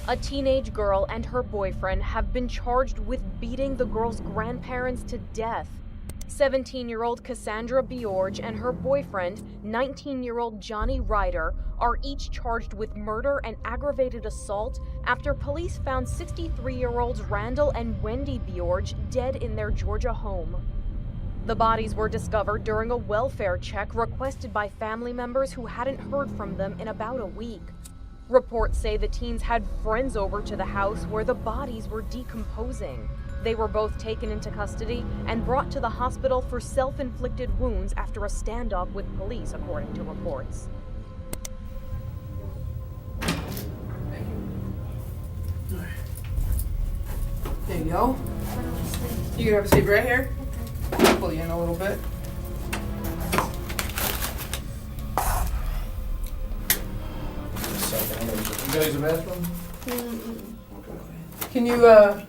A teenage girl and her boyfriend have been charged with beating the girl's grandparents to death. 17-year-old Cassandra Bjorge and her boyfriend, 19-year-old Johnny Ryder, are each charged with murder and aggravated assault after police found 63-year-olds Randall and Wendy Bjorge dead in their Georgia home. The bodies were discovered during a welfare check requested by family members who hadn't heard from them in about a week. Reports say the teens had friends over to the house where the bodies were decomposing. They were both taken into custody and brought to the hospital for self-inflicted wounds after a standoff with police, according to reports. Thank you. There you go. You can have a seat right here. I'll pull you in a little bit. You guys a bathroom? Can you grab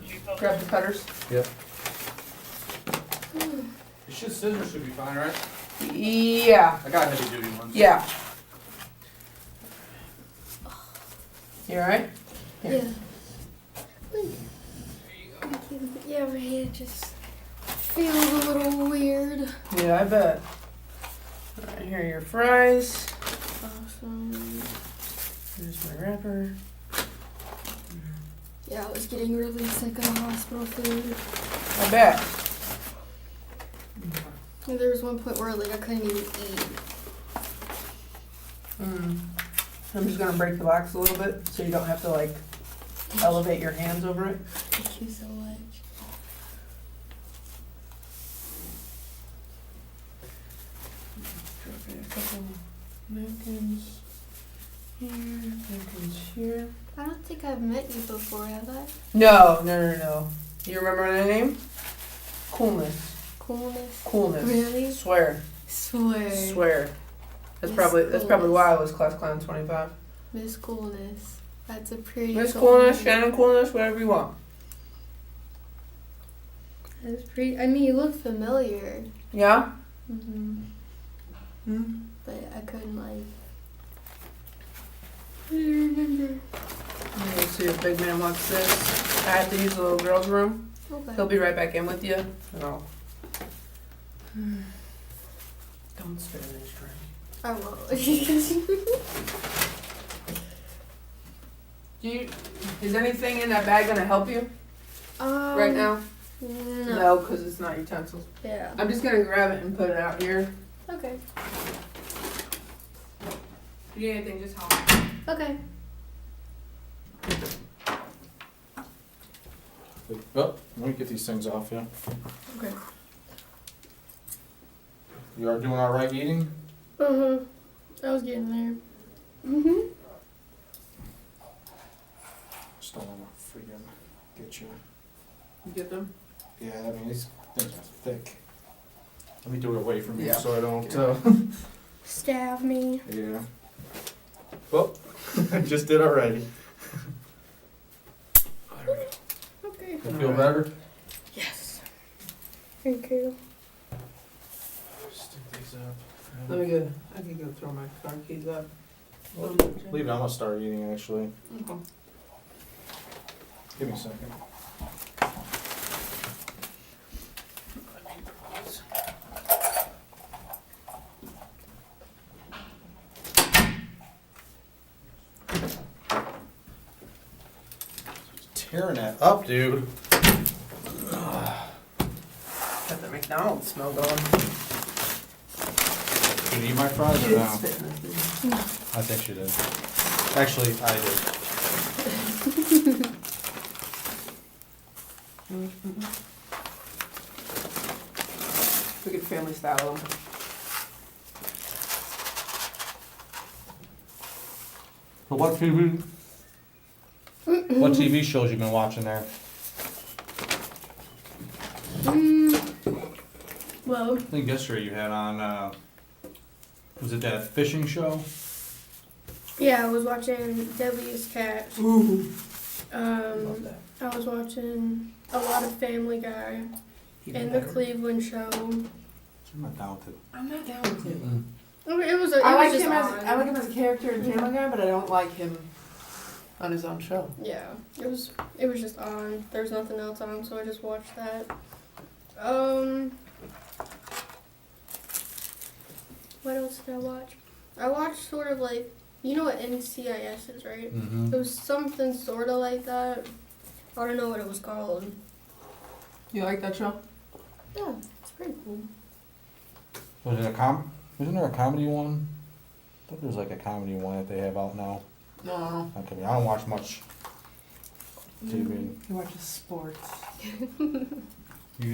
the cutters? Yep. Scissors should be fine, right? Yeah. I got heavy duty ones. Yeah. You alright? Yeah. Yeah, my hand just feels a little weird. Yeah, I bet. Alright, here are your fries. Awesome. Here's my wrapper. Yeah, I was getting really sick of the hospital food. I bet. And there was one point where like I couldn't even eat. I'm just gonna break the box a little bit so you don't have to like elevate your hands over it. Thank you so much. Drop in a couple napkins here. I don't think I've met you before, have I? No. You remember my name? Coolness. Coolness. Coolness. Really? Swear. Swear. That's Miss probably Coolness. why I was class clown 25. Miss Coolness. That's a pretty Miss cool Coolness, name. Shannon Coolness, whatever you want. That's pretty. I mean, you look familiar. Yeah? But I couldn't like. I don't remember. You'll see if big man wants this. I have to use the little girl's room. Okay. He'll be right back in with you. No. Don't spit in his drink. I won't. Is anything in that bag gonna help you right now? No. Because it's not utensils. Yeah. I'm just gonna grab it and put it out here. Okay. If you need anything, just holler. Okay. Oh, let me get these things off, yeah. Okay. You are doing all right eating? I was getting there. Just don't want to freaking get you. You get them? Yeah, I mean, these things are thick. Let me do it away from you Yeah. so I don't, Stab me. yeah. Well, I just did already. There we go. Okay. You feel better? Yes. Thank you. Stick these up. Let me go. I can go throw my car keys up. Leave it, I'm gonna start eating actually. Okay. Give me a second. Tearing that up, dude. Got the McDonald's smell going. Did you eat my fries or You no? didn't spit in this, did you? I think she did. Actually, I did. We could family style them. But what TV? What TV shows you been watching there? Well, I think yesterday you had on, was it that fishing show? yeah, I was watching Deadliest Catch. Ooh. Um, I was watching a lot of Family Guy and the Cleveland Show. I'm not down with it. I'm not down with it. Okay, it was. It I was like just him as odd. I like him as a character in Family Guy, but I don't like him on his own show. Yeah, it was just on. There was nothing else on, so I just watched that. What else did I watch? I watched sort of like, you know what NCIS is, right? Mm-hmm. It was something sort of like that. I don't know what it was called. You like that show? Yeah, it's pretty cool. Was it isn't there a comedy one? I think there's like a comedy one that they have out now. No. Okay, I don't watch much TV. He watches sports. You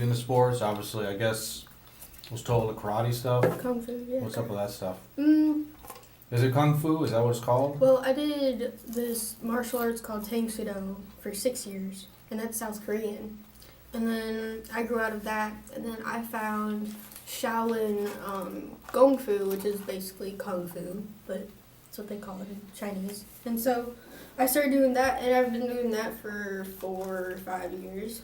into sports? Obviously, I guess was told the karate stuff. Kung Fu, yeah. What's up with that stuff? Is it Kung Fu? Is that what it's called? Well, I did this martial arts called Tang Soo Do for 6 years, and that's South Korean. And then I grew out of that, and then I found Shaolin Gong Fu, which is basically Kung Fu, but that's what they call it in Chinese. And so I started doing that, and I've been doing that for 4 or 5 years.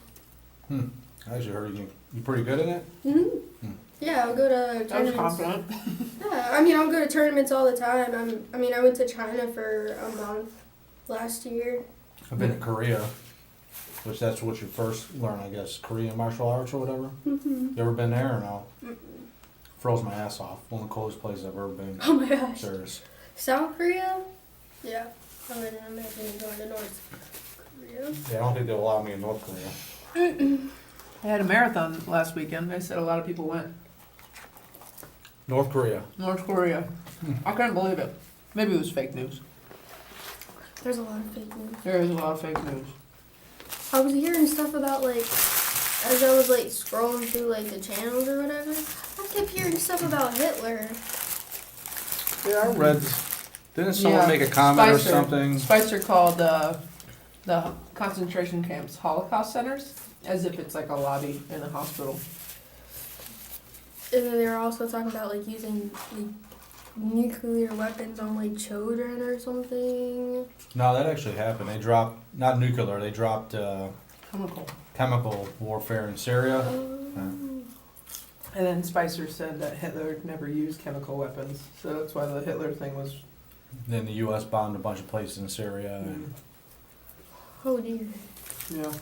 I actually heard you pretty good at it. Yeah, I'll go to I was tournaments. confident. Yeah, I mean, I'll go to tournaments all the time. I went to China for a month last year. I've been to Korea, which that's what you first learn, I guess, Korean martial arts or whatever. You ever been there or no? Froze my ass off. One of the coolest places I've ever been. Oh my gosh. Serious. South Korea? Yeah. I wouldn't imagine going to North Korea. Yeah, I don't think they'll allow me in North Korea. I had a marathon last weekend. They said a lot of people went. North Korea. North Korea. I couldn't believe it. Maybe it was fake news. There's a lot of fake news. There is a lot of fake news. I was hearing stuff about, like, as I was, like, scrolling through, like, the channels or whatever, I kept hearing stuff about Hitler. Yeah, I read. Didn't someone make a comment or something? Spicer called the concentration camps Holocaust centers, as if it's like a lobby in a hospital. And then they were also talking about, like, using, like, nuclear weapons on, like, children or something. No, that actually happened. They dropped, not nuclear, they dropped Chemical. warfare in Syria. And then Spicer said that Hitler never used chemical weapons, so that's why the Hitler thing was. Then the U.S. bombed a bunch of places in Syria. And Oh, dear. Yeah.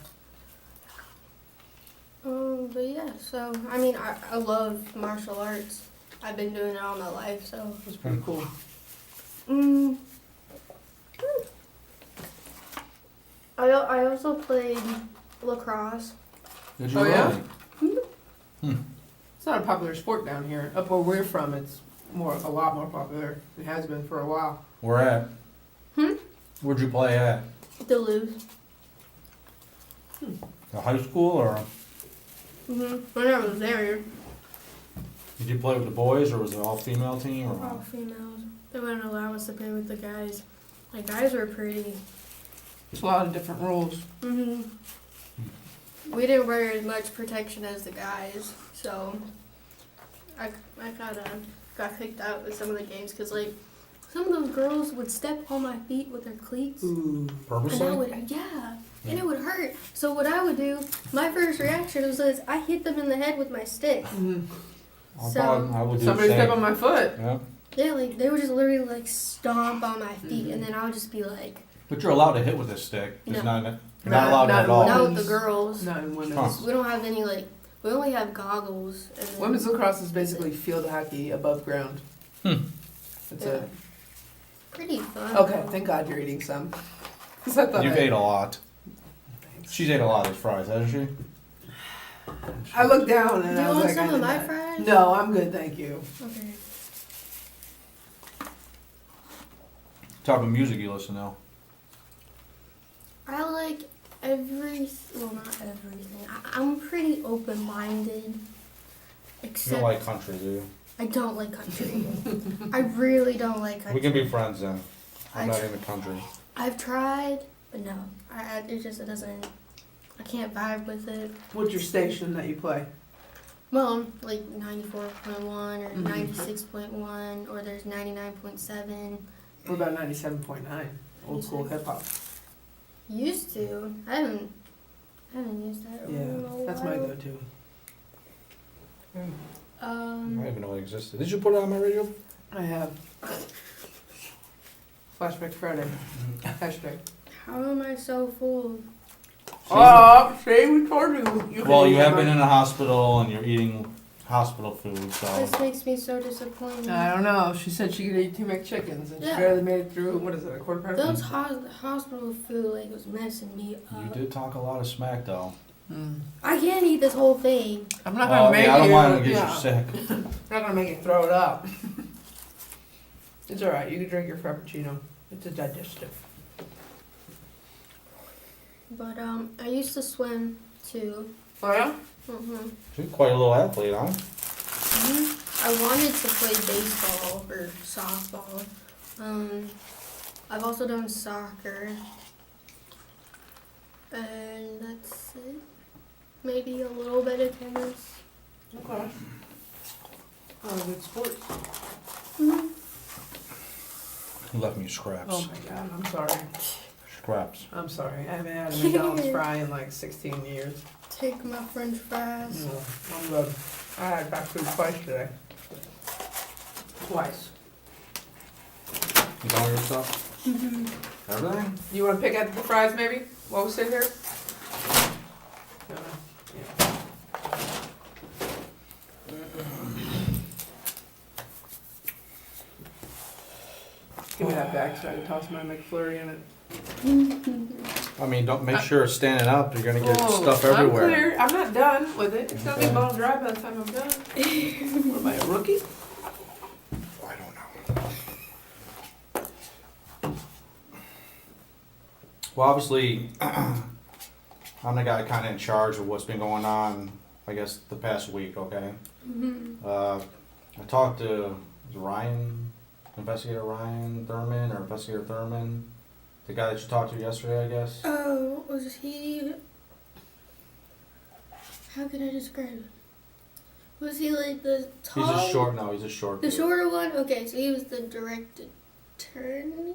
But yeah, so, I mean, I love martial arts. I've been doing it all my life, so. It was pretty cool. I also played lacrosse. Did you Oh, yeah? really? It's not a popular sport down here. Up where we're from, it's a lot more popular. It has been for a while. Where at? Where'd you play at? Duluth. The high school or? When I was there, Did you play with the boys or was it all female team or? all females. They wouldn't allow us to play with the guys. The guys were pretty. It's a lot of different rules. We didn't wear as much protection as the guys, so I kind of got kicked out with some of the games because, like, some of those girls would step on my feet with their cleats. Ooh. Purposely? And it would hurt. So what I would do, my first reaction was this, I hit them in the head with my stick. I would do Somebody the same. step on my foot. Yeah. Yeah, like, they would just literally, like, stomp on my feet, and then I would just be like, But you're allowed to hit with this stick. It's No. not allowed Not at all. not with the girls. Not in women's. Huh. We don't have any, like, we only have goggles. And then, Women's lacrosse is basically field hockey above ground. That's Yeah. it. Pretty fun. Okay, thank God you're eating some. 'Cause I thought You've I- ate a lot. Thanks. She's ate a lot of these fries, hasn't she? I looked down Do and you I was want like, some I of did my not. fries? No, I'm good, thank you. Okay. Talking music you listen to. I like not everything. I'm pretty open-minded. You Except don't like country, do you? I don't like country. I really don't like country. We can be friends then. I'm I not tr- into country. I've tried, but no. It doesn't. I can't vibe with it. What's your station that you play? Well, like 94.1 or Mhm. 96.1, or there's 99.7. What about 97.9? Old school hip hop. Used to. I haven't used that in a Yeah, that's my while. go-to. I don't even know it existed. Did you put it on my radio? I have. Flashback Friday. Hashtag. How am I so full? Oh, see, we told you. Well, you have been in a hospital and you're eating hospital food, so. This makes me so disappointed. I don't know. She said she could eat 2 McChickens, and she Yeah. barely made it through. What is it? A quarter past? Those hospital food like was messing me up. You did talk a lot of smack, though. I can't eat this whole thing. I'm not gonna make yeah, I don't you. want to get yeah. you sick. I'm not gonna make you throw it up. It's all right. You can drink your frappuccino. It's a digestive. But I used to swim too. Oh yeah. Mhm. She's quite a little athlete, huh? I wanted to play baseball or softball. I've also done soccer. And that's it. Maybe a little bit of tennis. Okay. Oh, good sports. Mhm. You left me scraps. Oh my god. I'm sorry. Scraps. I'm sorry. I haven't had a McDonald's fry in like 16 years. Take my French fries. No, I'm good. I had fast food twice today. Twice. You done with your stuff? Everything? You want to pick at the fries maybe while we sit here? Yeah. Give me that bag so I can toss my McFlurry in it. I mean, don't make sure it's standing up. You're gonna get stuff I'm everywhere. clear. I'm not done with it. It's gonna be bone dry by the time I'm done. What am I, a rookie? I don't know. Well, obviously, I'm the guy kind of in charge of what's been going on, I guess, the past week, okay? I talked to Ryan, Investigator Ryan Thurman, or Investigator Thurman, the guy that you talked to yesterday, I guess. Oh, was he... How can I describe it? Was he like the tall... He's a short The dude. shorter one? Okay, so he was the direct attorney?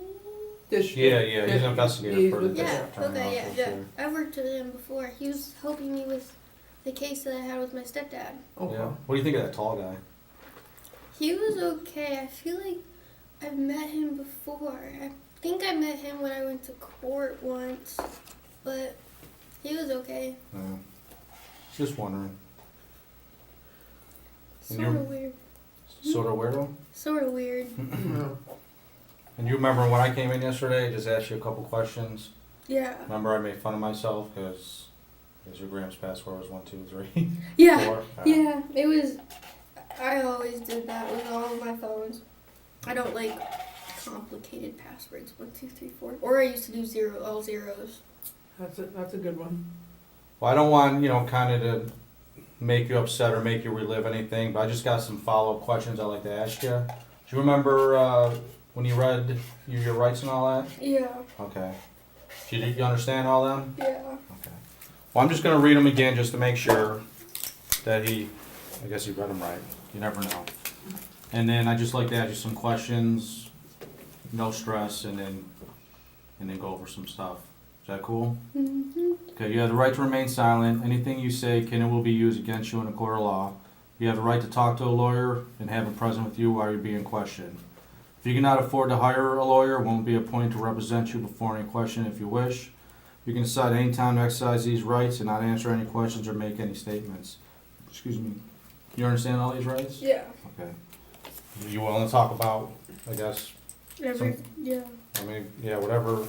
Yeah, he's an investigator for the Yeah, district attorney okay, office, yeah. I worked with him before. He was helping me with the case that I had with my stepdad. Okay. Yeah. What do you think of that tall guy? He was okay. I feel like I've met him before. I think I met him when I went to court once, but he was okay. Yeah. Just wondering. And Sort of weird. Sort of weirdo? Sort of weird. And you remember when I came in yesterday, I just asked you a couple questions. Yeah. Remember I made fun of myself because your Graham's password was 1, 2, 3, Yeah. 4. Yeah. It was. I always did that with all of my phones. I don't like complicated passwords. 1, 2, 3, 4. Or I used to do all zeros. That's a good one. Well, I don't want, kind of to make you upset or make you relive anything, but I just got some follow-up questions I'd like to ask you. Do you remember when you read your rights and all that? Yeah. Okay. Did you understand all them? Yeah. Okay. Well, I'm just going to read them again just to make sure that I guess he read them right. You never know. And then I'd just like to ask you some questions, no stress, and then go over some stuff. Is that cool? Mm-hmm. Okay, you have the right to remain silent. Anything you say can and will be used against you in a court of law. You have the right to talk to a lawyer and have him present with you while you're being questioned. If you cannot afford to hire a lawyer, one will be appointed to represent you before any question if you wish. You can decide any time to exercise these rights and not answer any questions or make any statements. Excuse me. You understand all these rights? Yeah. Okay. You willing to talk about, I guess, Yeah. whatever.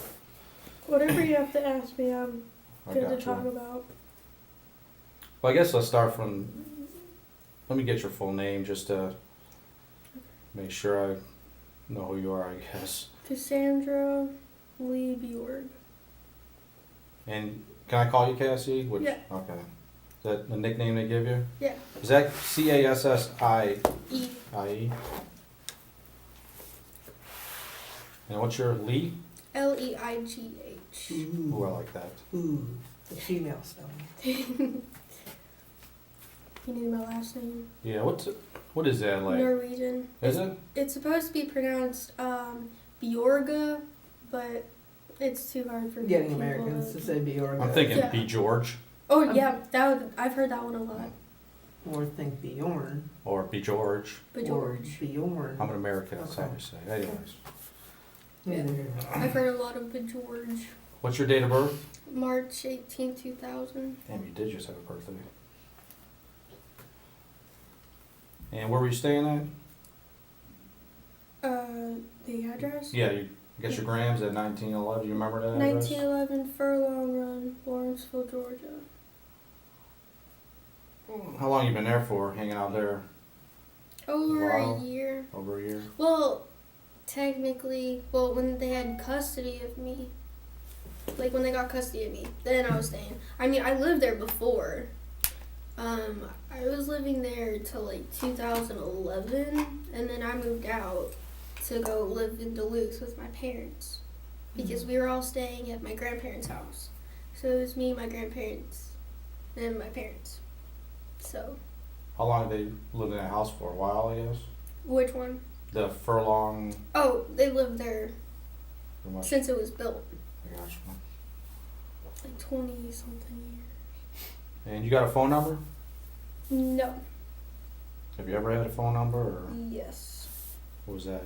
Whatever you have to ask me, I'm I good to got talk you. about. Well, I guess let's start from, let me get your full name just to make sure I know who you are, I guess. Cassandra Bjorge. And can I call you Cassie? Yeah. Okay. Is that the nickname they give you? Yeah. Is that Cassie? E. And what's your Lee? Leigh. Ooh, I like that. Ooh, the female spelling. You need my last name? Yeah, what is that like? Norwegian. Is it? It's supposed to be pronounced Bjorga, but it's too hard for Getting people Americans to say Bjorg. I'm thinking Yeah. B. George Oh yeah, I've heard that one a lot. Or think Bjorn. or B. George. But Or George. Bjorn. I'm an American, that's how Okay. we say. Anyways. Neither here. I've heard a lot of Bjorge. What's your date of birth? March 18, 2000. Damn, you did just have a birthday. And where were you staying at? The address? Yeah, you got your grams at 1911. You remember that address? 1911 Furlong Run, Lawrenceville, Georgia. How long you been there for, hanging out there? Over Wow. a year. Over a year? Well, technically, when they had custody of me, like when they got custody of me, then I was staying. I mean, I lived there before. I was living there till like 2011, and then I moved out to go live in Duluth with my parents because we were all staying at my grandparents' house. So it was me, my grandparents, and my parents. So. How long did they live in that house for? A while, I guess? Which one? The Furlong... Oh, they lived there pretty much. since it was built. I got you. Like 20-something years. And you got a phone number? No. Have you ever had a phone number, or Yes. what was that?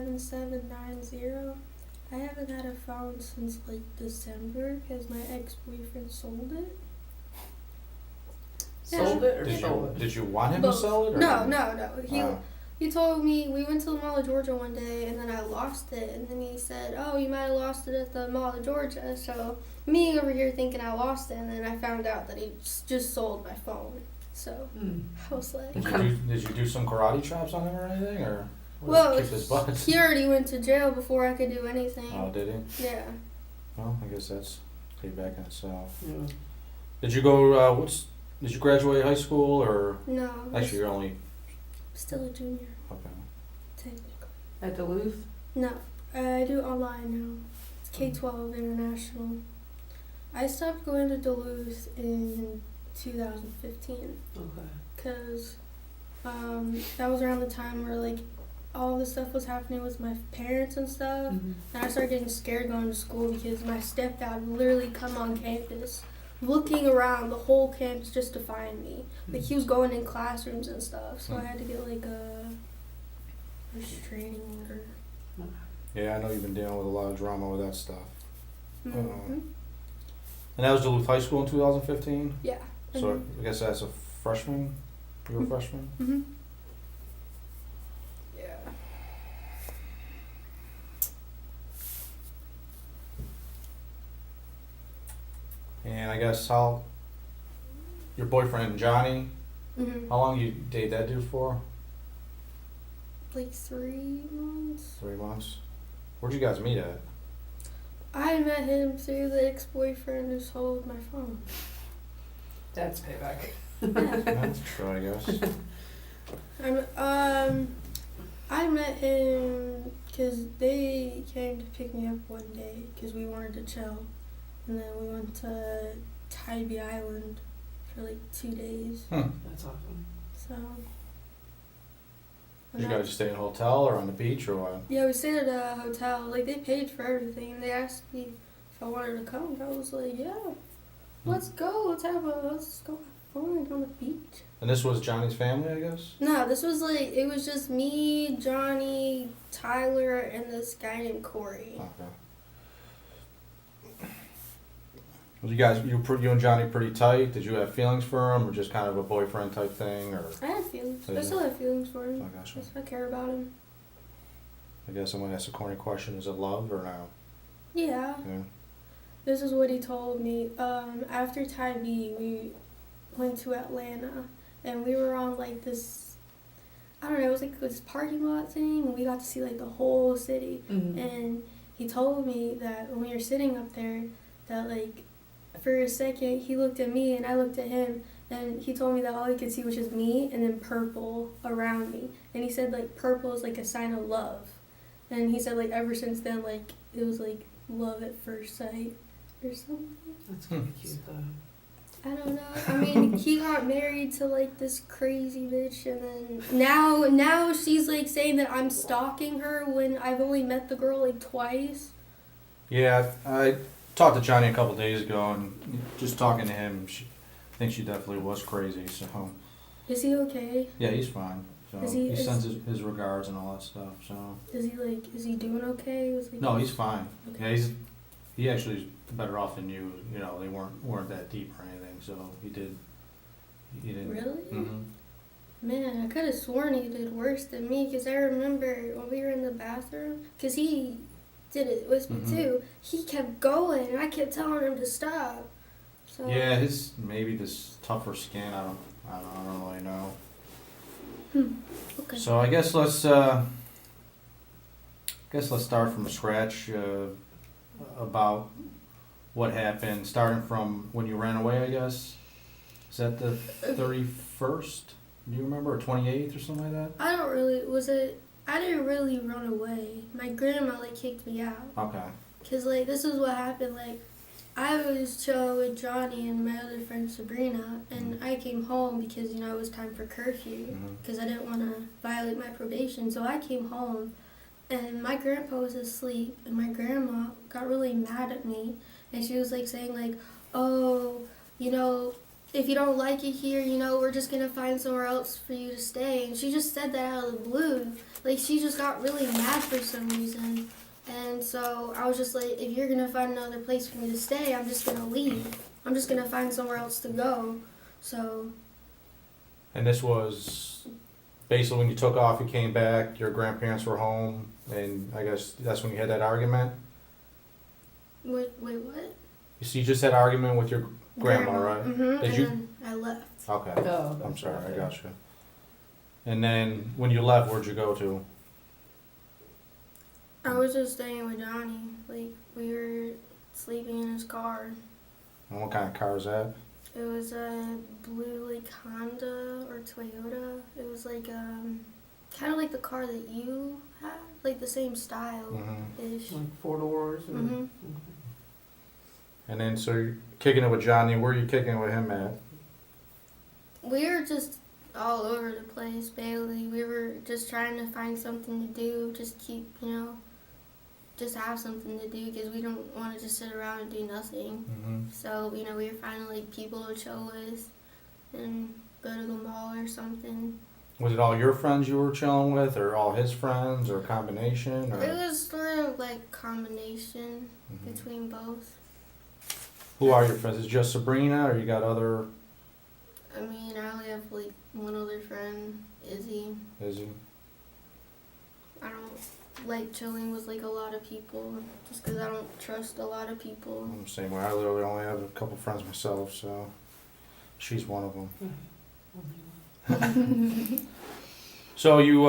678-756-7790. I haven't had a phone since like December because my ex-boyfriend sold it. Sold it or Did stole you, it? did you want him Both. to sell it? Or No. Oh. He told me, we went to the Mall of Georgia one day and then I lost it, and then he said, oh, you might have lost it at the Mall of Georgia. So me over here thinking I lost it, and then I found out that he just sold my phone. So I was like, Did you do some karate chops on him or anything, or well, kick his butt? he already went to jail before I could do anything. Oh, did he? Yeah. Well, I guess that's payback in itself. Yeah. Did you go? Did you graduate high school, or No. actually you're only Still a junior, okay? technically. At Duluth? No, I do online now. It's K-12 International. I stopped going to Duluth in 2015 Okay. because that was around the time where like all this stuff was happening with my parents and stuff, Mm-hmm. and I started getting scared going to school because my stepdad would literally come on campus looking around the whole campus just to find me. Like he was going in classrooms and stuff, so I had to get like a restraining order. Yeah, I know you've been dealing with a lot of drama with that stuff. Mm-hmm. And that was Duluth High School in 2015. Yeah. So I guess that's a freshman. You were a freshman. Mm-hmm. Yeah. And I guess how your boyfriend Johnny, Mm-hmm. how long you date that dude for? Like 3 months. 3 months. Where'd you guys meet at? I met him through the ex-boyfriend who sold my phone. That's payback. Yeah. That's true, I guess. I met him because they came to pick me up one day because we wanted to chill, and then we went to Tybee Island for like 2 days. That's awesome. So. Did you guys just stay in a hotel or on the beach or what? Yeah, we stayed at a hotel. Like they paid for everything, and they asked me if I wanted to come. And I was like, yeah, let's go. Let's go have fun on the beach. And this was Johnny's family, I guess? No, this was like, it was just me, Johnny, Tyler, and this guy named Corey. Okay. Was you and Johnny pretty tight? Did you have feelings for him, or just kind of a boyfriend type thing, or? I had feelings. Did I you? still have feelings for him. I gotcha. I care about him. I guess I'm gonna ask a corny question: is it love or no? Yeah. Yeah. This is what he told me. After Tybee, we went to Atlanta, and we were on like this, I don't know, it was like this parking lot thing, and we got to see like the whole city. Mm-hmm. And he told me that when we were sitting up there, that like for a second he looked at me and I looked at him, and he told me that all he could see was just me and then purple around me. And he said like purple is like a sign of love. And he said like ever since then, like it was like love at first sight or something. That's kind of cute though. I don't know. I mean, he got married to like this crazy bitch, and then now she's like saying that I'm stalking her when I've only met the girl like twice. Yeah, I talked to Johnny a couple days ago, and just talking to him, I think she definitely was crazy. So Is he okay? yeah, he's fine. So Is he he- sends his regards and all that stuff. So Is he doing okay? no, he's fine. Okay. Yeah, he actually is better off than you. You know, they weren't that deep or anything. So he didn't. Really? Mm-hmm. Man, I could have sworn he did worse than me, because I remember when we were in the bathroom, because he did it with me Mhm. too. He kept going, and I kept telling him to stop. So Yeah, his maybe this tougher skin. I don't really know. Okay. So I guess let's start from scratch about what happened, starting from when you ran away. I guess is that the 31st? Do you remember, or 28th or something like that? I don't really, I didn't really run away. My grandma, like, kicked me out. Okay. Because, like, this is what happened. Like, I was chilling with Johnny and my other friend Sabrina, and I came home because, you know, it was time for curfew, Mhm. because I didn't want to violate my probation. So I came home, and my grandpa was asleep, and my grandma got really mad at me, and she was, like, saying, like, oh, you know, if you don't like it here, you know, we're just going to find somewhere else for you to stay. And she just said that out of the blue. Like, she just got really mad for some reason. And so I was just like, if you're going to find another place for me to stay, I'm just going to leave. I'm just going to find somewhere else to go. So. And this was basically when you took off, you came back, your grandparents were home, and I guess that's when you had that argument? Wait, what? So you just had an argument with your grandma, right? Mm-hmm. Did And you? then I left. Okay. Oh, I'm sorry, I okay. gotcha. And then when you left, where'd you go to? I was just staying with Johnny. Like, we were sleeping in his car. And what kind of car is that? It was a blue, like, Honda or Toyota. It was like kind of like the car that you have, like the same style Mm-hmm. ish. Like 4 doors. Mhm. And then so you're kicking it with Johnny. Where are you kicking it with him at? We were just all over the place, Bailey. We were just trying to find something to do, just keep, you know, just have something to do, because we don't want to just sit around and do nothing. Mm-hmm. So, you know, we were finding, like, people to chill with and go to the mall or something. Was it all your friends you were chilling with, or all his friends, or a combination? Or? It was sort of like combination Mhm. between both. Who are your friends? Is it just Sabrina, or you got other? I mean, I only have like one other friend, Izzy. Izzy? I don't like chilling with like a lot of people, just because I don't trust a lot of people. I'm the same way. I literally only have a couple friends myself, so she's one of them. So you,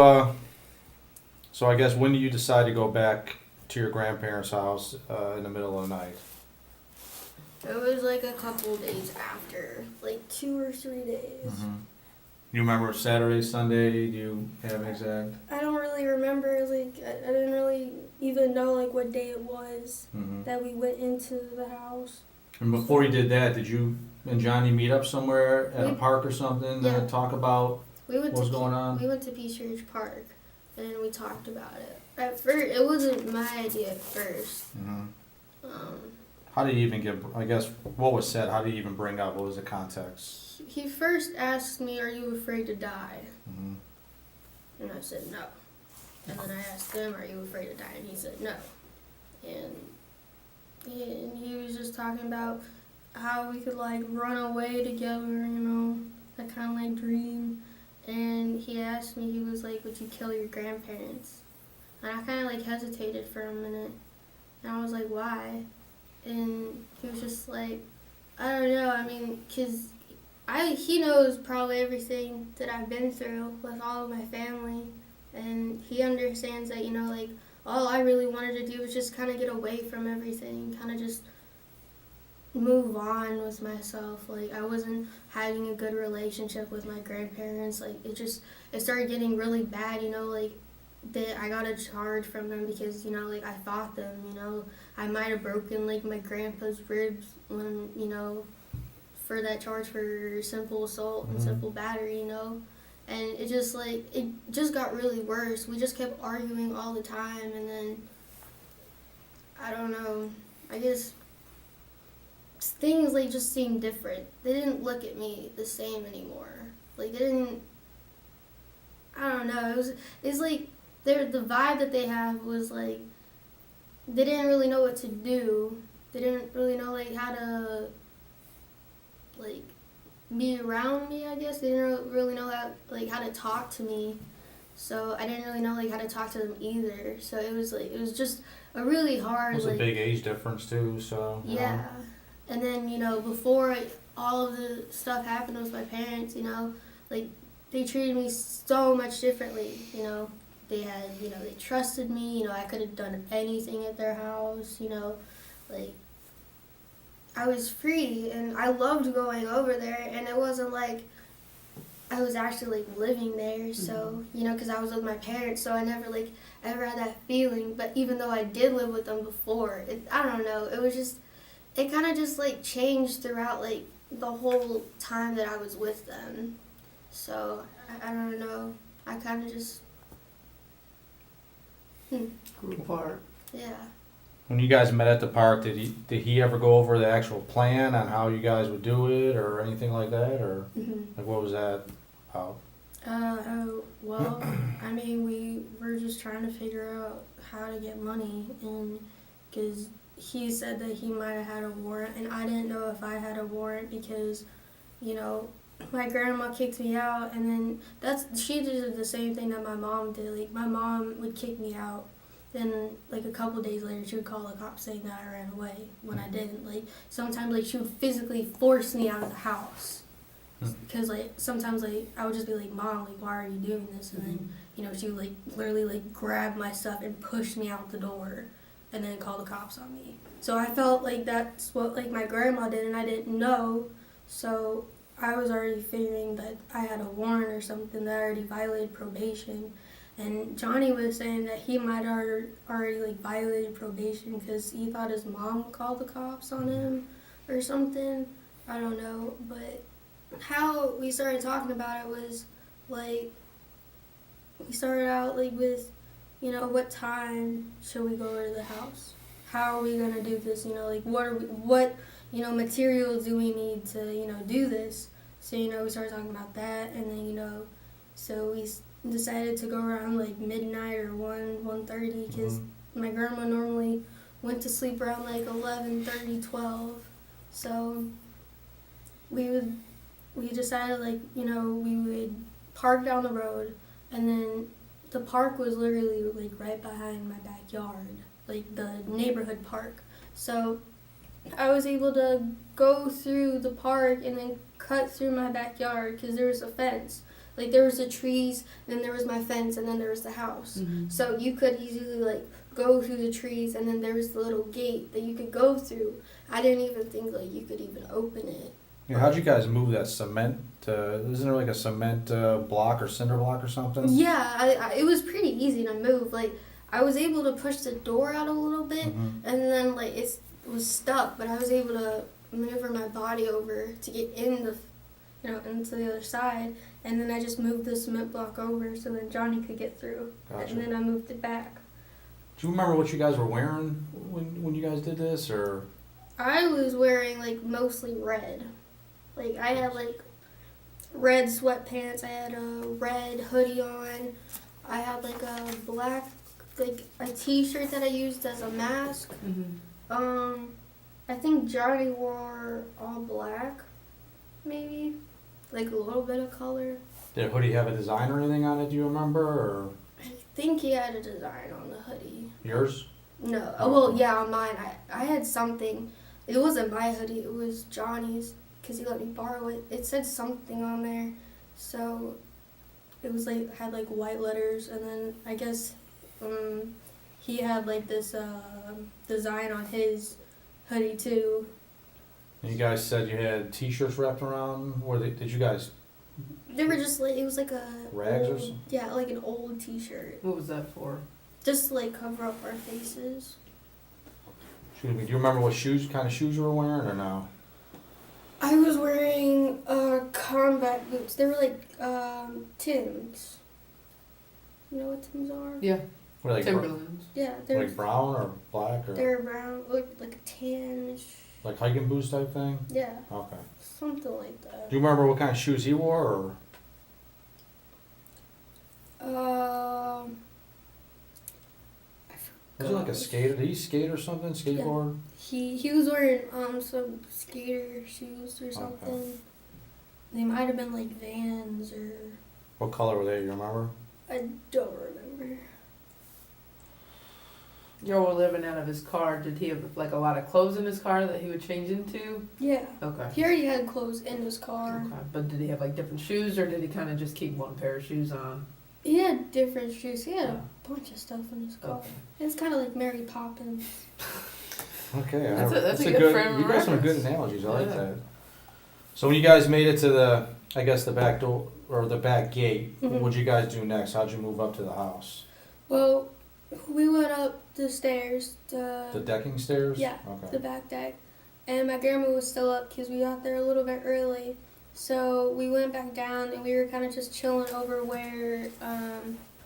so I guess when do you decide to go back to your grandparents' house in the middle of the night? It was like a couple days after, like 2 or 3 days. You remember Saturday, Sunday? Do you have an exact? I don't really remember, like, I didn't really even know like what day it was Mm-hmm. that we went into the house. And before you did that, did you and Johnny meet up somewhere at a We- park or something Yeah. to talk about We went what was to going on? We went to Peace Ridge Park, and we talked about it. At first, it wasn't my idea at first. Mm-hmm. Um, How did you even get, I guess, what was said? How did you even bring up? What was the context? he first asked me, "Are you afraid to die?" Mm-hmm. And I said no. And then I asked him, "Are you afraid to die?" And he said no. And he was just talking about how we could like run away together, you know, that kind of like dream. And he asked me, he was like, "Would you kill your grandparents?" And I kind of like hesitated for a minute. And I was like, "Why?" And he was just like, "I don't know. I mean, 'cause he knows probably everything that I've been through with all of my family. And he understands that, you know, like, all I really wanted to do was just kind of get away from everything, kind of just move on with myself. Like, I wasn't having a good relationship with my grandparents. Like, it started getting really bad, you know, like, I got a charge from them because, you know, like, I fought them, you know. I might have broken, like, my grandpa's ribs when, you know, for that charge for simple assault and Mhm. simple battery, you know. And it just, like, it just got really worse. We just kept arguing all the time, and then, I don't know, I guess things, like, just seemed different. They didn't look at me the same anymore. Like, they didn't, I don't know. It's like the vibe that they have was like they didn't really know what to do. They didn't really know like how to like be around me. I guess they didn't really know how to talk to me. So I didn't really know like how to talk to them either. So it was just a really hard. It was a big age difference too. So yeah. know. And then before all of the stuff happened with my parents, like they treated me so much differently. They had they trusted me. I could have done anything at their house. Like I was free and I loved going over there, and it wasn't like I was actually like living there. So because I was with my parents, so I never like ever had that feeling. But even though I did live with them before, I don't know, it kind of just like changed throughout like the whole time that I was with them. So I don't know, I kind of just Grew apart. yeah. When you guys met at the park, did he ever go over the actual plan on how you guys would do it or anything like that, or like what was that about? Well, I mean, we were just trying to figure out how to get money, and because he said that he might have had a warrant, and I didn't know if I had a warrant because, my grandma kicked me out, and then she did the same thing that my mom did. Like, my mom would kick me out, then, like, a couple days later, she would call the cops saying that I ran away when I didn't. Like, sometimes, like, she would physically force me out of the house. Because, like, sometimes, like, I would just be like, Mom, like, why are you doing this? And then, she would, like, literally, like, grab my stuff and push me out the door and then call the cops on me. So I felt like that's what, like, my grandma did, and I didn't know. So I was already figuring that I had a warrant or something, that I already violated probation. And Johnny was saying that he might have already like violated probation because he thought his mom called the cops on him or something. I don't know. But how we started talking about it was like we started out like with, what time should we go over to the house? How are we gonna do this? Like what materials do we need to do this? So we started talking about that, and then so we decided to go around like midnight or 1:30 because my grandma normally went to sleep around like 11:30, 12. So we decided like we would park down the road, and then the park was literally like right behind my backyard, like the neighborhood park. So I was able to go through the park and then cut through my backyard because there was a fence. Like, there was the trees, then there was my fence, and then there was the house. So you could easily, like, go through the trees, and then there was the little gate that you could go through. I didn't even think, like, you could even open it. Yeah, how'd you guys move that cement? Isn't there, like, a cement block or cinder block or something? Yeah, it was pretty easy to move. Like, I was able to push the door out a little bit, and then, like, it was stuck, but I was able to maneuver my body over to get in the into the other side, and then I just moved the cement block over so that Johnny could get through. Gotcha. And then I moved it back. Do you remember what you guys were wearing when you guys did this, or? I was wearing like mostly red. Like I had like red sweatpants, I had a red hoodie on, I had like a black, like a t-shirt that I used as a mask. I think Johnny wore all black, maybe. Like a little bit of color. Did the hoodie have a design or anything on it, do you remember, or? I think he had a design on the hoodie. Yours? No. Oh, well, yeah, on mine. I had something. It wasn't my hoodie. It was Johnny's because he let me borrow it. It said something on there. So it was like, had like white letters. And then I guess he had like this design on his hoodie too. And you guys said you had t-shirts wrapped around. Did you guys? They were just like, it was like a rags or old, something? yeah, like an old t-shirt. What was that for? Just to like cover up our faces. Excuse me. Do you remember what kind of shoes you were wearing, or no? I was wearing combat boots. They were like Timbs. You know what Timbs are? Yeah. Were they Timberlands. Yeah, they're like brown or black, or? They're brown, like a tanish. Like hiking boots type thing? Yeah. Okay. Something like that. Do you remember what kind of shoes he wore, or? Was it like a skater? Did he skate or something? Skateboard? He was wearing some skater shoes or something. Okay. They might have been like Vans or What color were they? You remember? I don't remember. Y'all were living out of his car. Did he have like a lot of clothes in his car that he would change into? Yeah. Okay. He already had clothes in his car. Okay. But did he have like different shoes, or did he kind of just keep one pair of shoes on? He had different shoes. He had Yeah. a bunch of stuff in his car. Okay. It's kind of like Mary Poppins. Okay. That's a good frame of You got some good reference. analogies. I like Yeah. that. So when you guys made it to the back door or the back gate, Mhm. what'd you guys do next? How'd you move up to the house? Well, we went up the stairs. The decking stairs? Yeah, Okay. the back deck. And my grandma was still up because we got there a little bit early. So we went back down and we were kind of just chilling over where,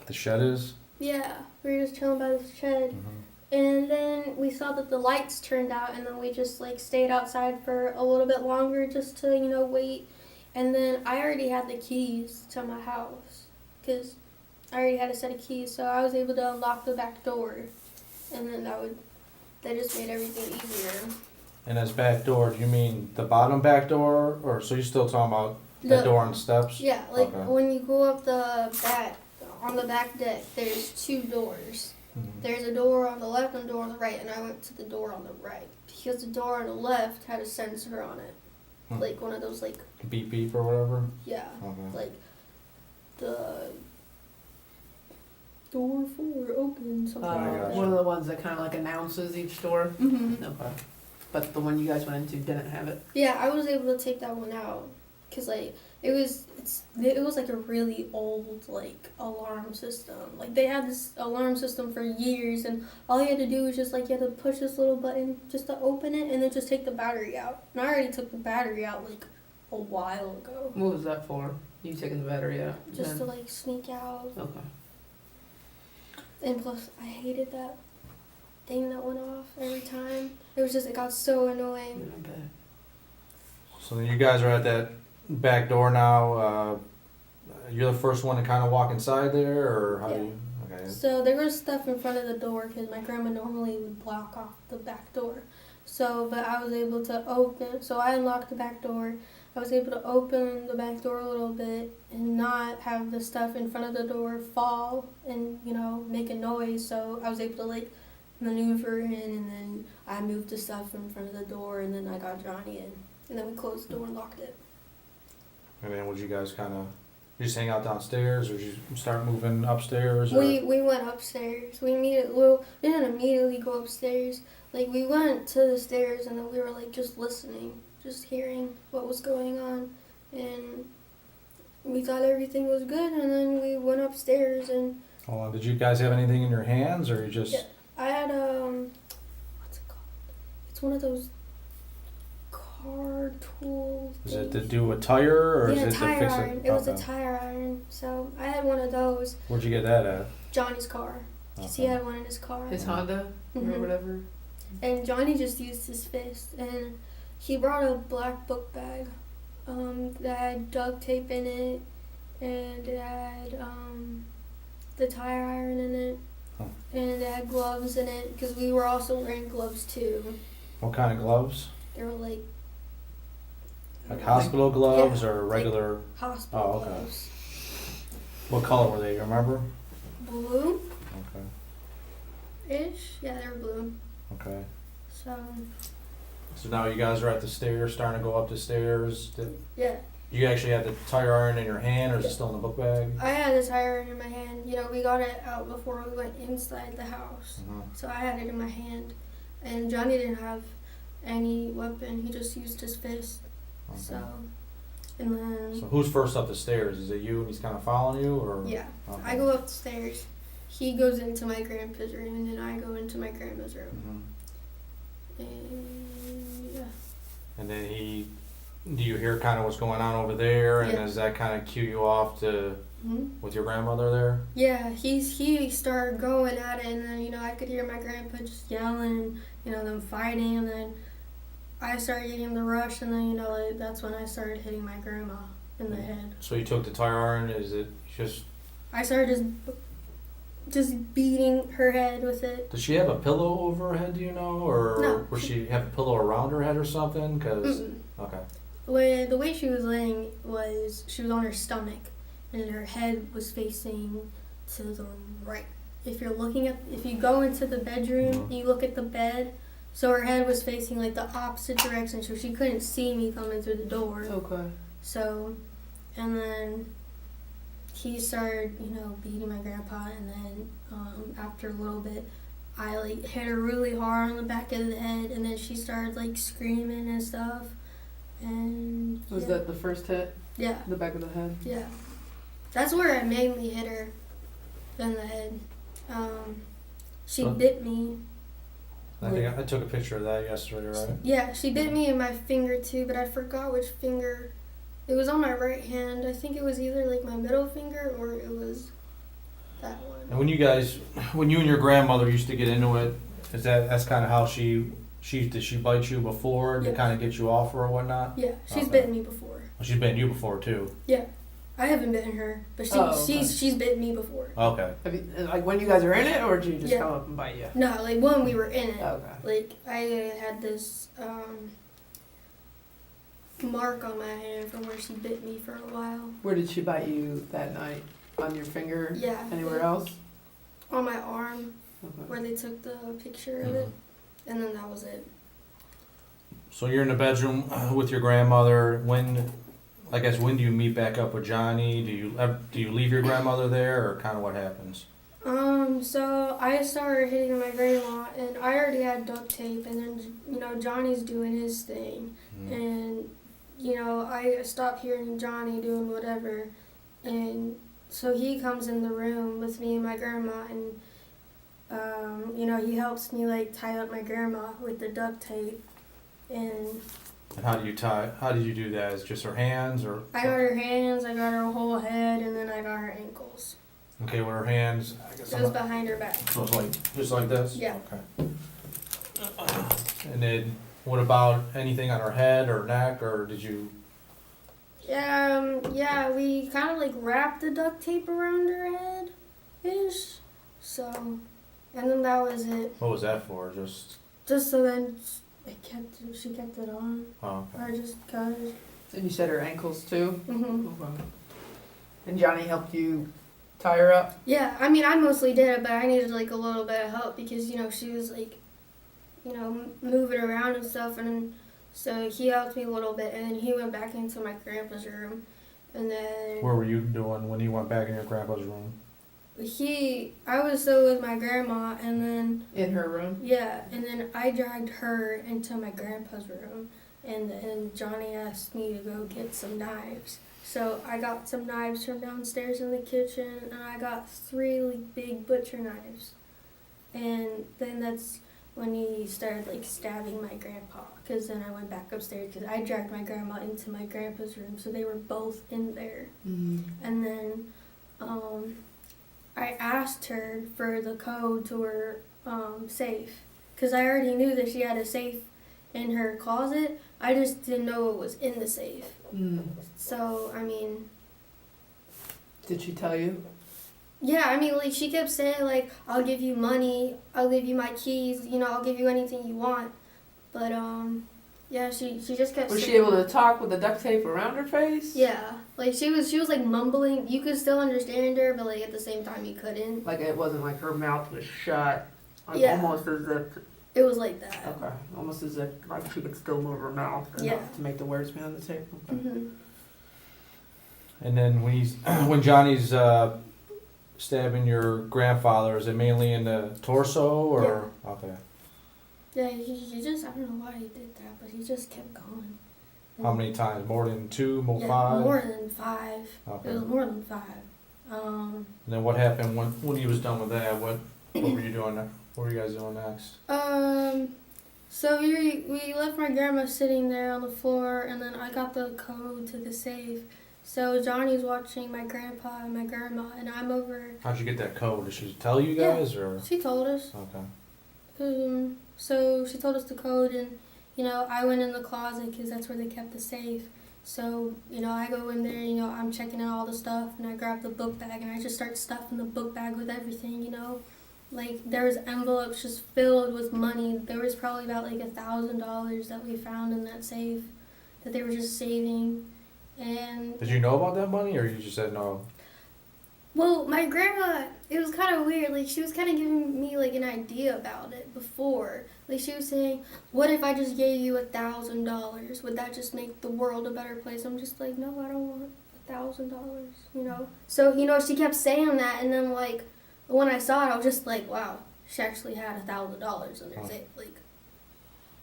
The shed is? yeah, we were just chilling by the shed. Mm-hmm. And then we saw that the lights turned out and then we just like stayed outside for a little bit longer just to, wait. And then I already had the keys to my house because I already had a set of keys. So I was able to unlock the back door. And then that just made everything easier. And as back door, do you mean the bottom back door? Or so you're still talking about the door on steps? Yeah, like Okay. when you go up the back, on the back deck, there's two doors. Mhm. There's a door on the left and a door on the right, and I went to the door on the right because the door on the left had a sensor on it. Hmm. Like one of those, like, Beep beep or whatever? yeah, Okay. like the door 4 open, something I like gotcha. One of the ones that kind of like announces each door. Mm-hmm. Okay. But the one you guys went into didn't have it. Yeah, I was able to take that one out because like it was like a really old like alarm system. Like they had this alarm system for years, and all you had to do was just like you had to push this little button just to open it, and then just take the battery out. And I already took the battery out like a while ago, What was that for? You taking the battery out? just to then? like sneak out. Okay. And plus, I hated that thing that went off every time. It got so annoying. Yeah, I bet. So then you guys are at that back door now. You're the first one to kind of walk inside there, or how do you? Okay. So there was stuff in front of the door because my grandma normally would block off the back door. So, but I was able to open, so I unlocked the back door. I was able to open the back door a little bit and not have the stuff in front of the door fall and, make a noise. So I was able to like maneuver in, and then I moved the stuff in front of the door, and then I got Johnny in. And then we closed the door and locked it. And then would you guys kind of just hang out downstairs, or did you start moving upstairs? Or? We went upstairs. We didn't immediately go upstairs. Like we went to the stairs and then we were like just listening, just hearing what was going on, and we thought everything was good. And then we went upstairs and Hold on. Did you guys have anything in your hands, or you just? Yeah. I had what's it called? It's one of those car tool Is things. it to do a tire, or Yeah, is it to tire fix iron. it? It was a Okay. tire iron. So I had one of those. Where'd you get that at? Johnny's car. 'Cause he Okay. had one in his car. His Honda or Mhm. whatever. And Johnny just used his fist, and he brought a black book bag that had duct tape in it, and it had the tire iron in it, Huh. and it had gloves in it, because we were also wearing gloves too. What kind of gloves? They were like Like hospital gloves or like- regular? hospital Oh, okay. gloves. What color were they? You remember? Blue-ish? Okay. Yeah, they were blue. Okay. So, So now you guys are at the stairs, starting to go up the stairs. yeah. You actually had the tire iron in your hand, or is it still in the book bag? I had the tire iron in my hand. We got it out before we went inside the house. Mhm. So I had it in my hand, and Johnny didn't have any weapon. He just used his fist. Okay. So, and then So who's first up the stairs? Is it you, and he's kind of following you, or? yeah, Okay. I go up the stairs. He goes into my grandpa's room, and then I go into my grandma's room. Mhm. And yeah, And then do you hear kind of what's going on over there, and Yeah. does that kind of cue you off to with your grandmother there? yeah. He started going at it, and then I could hear my grandpa just yelling, them fighting, and then I started getting the rush, and then that's when I started hitting my grandma in the head. So you took the tire iron. Is it just? I started just beating her head with it. Does she have a pillow over her head, do you know? Or No. would she have a pillow around her head or something? Cause, Mm-mm. okay. The way she was laying was she was on her stomach, and her head was facing to the right. If you go into the bedroom, you look at the bed, so her head was facing like the opposite direction, so she couldn't see me coming through the door. Okay. So, and then he started, beating my grandpa, and then after a little bit, I like hit her really hard on the back of the head, and then she started like screaming and stuff. And Was that the first hit? Yeah. The back of the head? Yeah. That's where I mainly hit her in the head. She So- bit me. I think I took a picture of that yesterday, right? Yeah, she bit me in my finger too, but I forgot which finger. It was on my right hand. I think it was either like my middle finger or it was that one. And when you and your grandmother used to get into it, that's kind of how did she bite you before to Yeah. kind of get you off her or whatnot? Yeah, she's Okay. bitten me before. Well, she's bitten you before too. Yeah, I haven't bitten her, but she's bitten me before. Okay. Have you, like when you guys are in it, or did you just Yeah. come up and bite you? No, like when we were in it. Okay. Like I had this mark on my hand from where she bit me for a while. Where did she bite you that night? On your finger? Yeah. Anywhere else? On my arm, Okay. where they took the picture of it, and then that was it. So you're in the bedroom with your grandmother. When do you meet back up with Johnny? Do you leave your grandmother there, or kind of what happens? So I started hitting my grandma, and I already had duct tape, and then, Johnny's doing his thing, and, I stopped hearing Johnny doing whatever, and so he comes in the room with me and my grandma, and, he helps me, like, tie up my grandma with the duct tape, and How did you do that? Is it just her hands, or? I got her hands, I got her whole head, and then I got her ankles. Okay, with her hands, I guess. It was behind her back. So it's just like this? Yeah. Okay. And then, what about anything on her head or neck, or did you? Yeah, we kind of like wrapped the duct tape around her head, ish. So, and then that was it. What was that for? Just. Just so then she kept it on. Oh, okay. Or just cause. And you said her ankles too? Mhm. Okay. And Johnny helped you tie her up? Yeah, I mean I mostly did it, but I needed like a little bit of help because she was like, moving around and stuff, and so he helped me a little bit, and then he went back into my grandpa's room, and then. What were you doing when you went back in your grandpa's room? I was still with my grandma, and then. In her room? Yeah, and then I dragged her into my grandpa's room, and then Johnny asked me to go get some knives. So I got some knives from downstairs in the kitchen, and I got 3 like, big butcher knives. And then that's when he started like stabbing my grandpa, because then I went back upstairs because I dragged my grandma into my grandpa's room, so they were both in there. Mm-hmm. And then I asked her for the code to her safe, because I already knew that she had a safe in her closet. I just didn't know it was in the safe. Mm. So, I mean... Did she tell you? Yeah, I mean, like, she kept saying, like, I'll give you money, I'll give you my keys, I'll give you anything you want. But, yeah, she just kept Was saying... she able to talk with the duct tape around her face? Yeah. Like, she was like, mumbling. You could still understand her, but, like, at the same time, you couldn't. Like it wasn't like her mouth was shut. Like Yeah. almost as if... It was like that. Okay. Almost as if like she could still move her mouth enough Yeah. to make the words be on the tape. Okay. Mm-hmm. And then when Johnny's stabbing your grandfather, is it mainly in the torso, or? Yeah. Okay. Yeah, he just, I don't know why he did that, but he just kept going. How many times? More than 2? More Yeah, 5? more than 5. Okay. It was more than 5. And then what happened when he was done with that? What were you doing? What were you guys doing next? So we left my grandma sitting there on the floor, and then I got the code to the safe. So Johnny's watching my grandpa and my grandma, and I'm over. How'd you get that code? Did she tell you guys, or? She told us. Okay. So she told us the code, and I went in the closet because that's where they kept the safe. So I go in there, I'm checking out all the stuff, and I grab the book bag, and I just start stuffing the book bag with everything, you know. Like, there was envelopes just filled with money. There was probably about like $1,000 that we found in that safe that they were just saving. And Did you know about that money, or you just said no? well, my grandma, it was kind of weird. Like, she was kind of giving me like an idea about it before. Like, she was saying, "What if I just gave you $1,000? Would that just make the world a better place?" I'm just like, "No, I don't want $1,000." You know. So she kept saying that, and then like when I saw it, I was just like, "Wow, she actually had $1,000 in there." Like,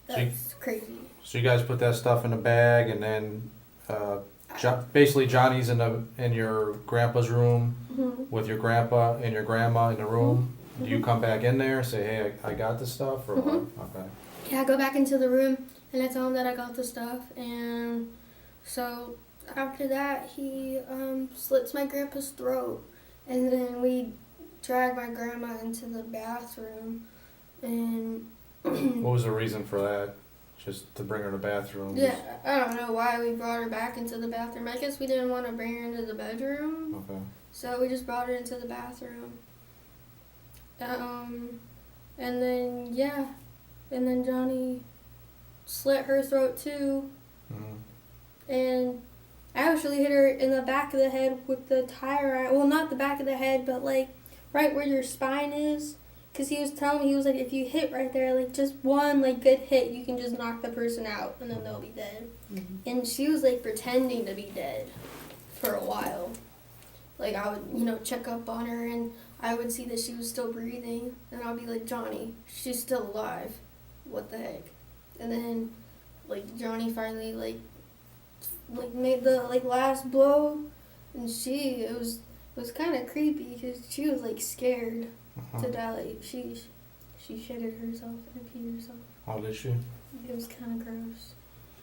that's crazy. So you guys put that stuff in a bag, and then basically Johnny's in your grandpa's room with your grandpa and your grandma in the room. Do you come back in there and say, "Hey, I got this stuff," or what? Okay. Yeah, I go back into the room and I tell him that I got the stuff, and so after that he slits my grandpa's throat, and then we drag my grandma into the bathroom, and What was the reason for that? Just to bring her to the bathroom? yeah, I don't know why we brought her back into the bathroom. I guess we didn't want to bring her into the bedroom, Okay. so we just brought her into the bathroom. And then Johnny slit her throat too, and I actually hit her in the back of the head with the tire iron. Well, not the back of the head, but like right where your spine is. Because he was telling me, he was like, if you hit right there, like just one like good hit, you can just knock the person out and then they'll be dead. And she was like pretending to be dead for a while. Like I would, check up on her, and I would see that she was still breathing, and I'll be like, "Johnny, she's still alive. What the heck?" And then like Johnny finally like made the like last blow, and it was kind of creepy because she was like scared to die. Like she shitted herself and peed herself. Oh, did she? It was kind of gross.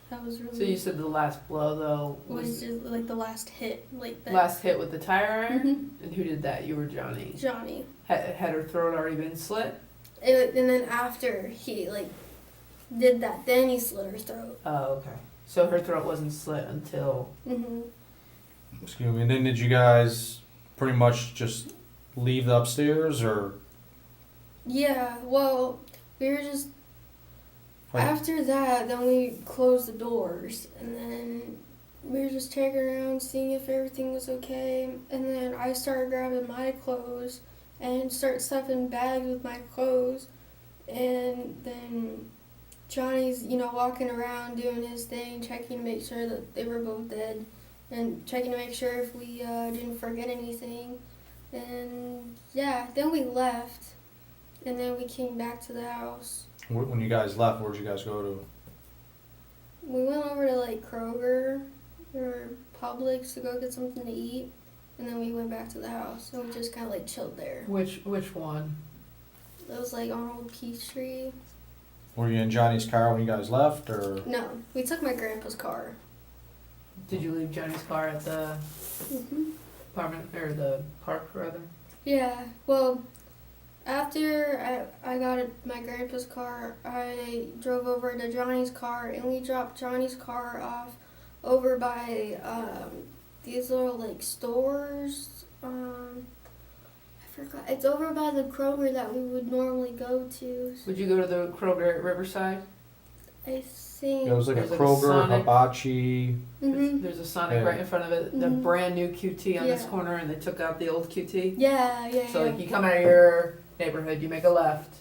That was really. So you said the last blow though was just like the last hit, like that. Last hit with the tire iron. Mhm. And who did that? You were Johnny. Johnny. Had her throat already been slit? And then after he like did that, then he slit her throat. Oh, okay. So her throat wasn't slit until. Excuse me. And then did you guys pretty much just leave the upstairs, or? Yeah. Well, we were just. After that, then we closed the doors, and then we were just checking around, seeing if everything was okay. And then I started grabbing my clothes and start stuffing bags with my clothes. And then Johnny's, walking around doing his thing, checking to make sure that they were both dead, and checking to make sure if we didn't forget anything. And yeah, then we left, and then we came back to the house. When you guys left, where'd you guys go to? We went over to like Kroger or Publix to go get something to eat, and then we went back to the house, and we just kind of like chilled there. Which one? It was like on Old Peachtree. Were you in Johnny's car when you guys left, or? No, we took my grandpa's car. Did you leave Johnny's car at the apartment or the park rather? Yeah. Well, after I got my grandpa's car, I drove over to Johnny's car, and we dropped Johnny's car off over by these little like stores. I forgot. It's over by the Kroger that we would normally go to. Would you go to the Kroger at Riverside? I think. It was like a There's like a Kroger, Sonic. Hibachi. There's a Sonic right in front of it, the brand new QT on this Yeah. corner, and they took out the old QT. Yeah. So like you come out of your neighborhood, you make a left,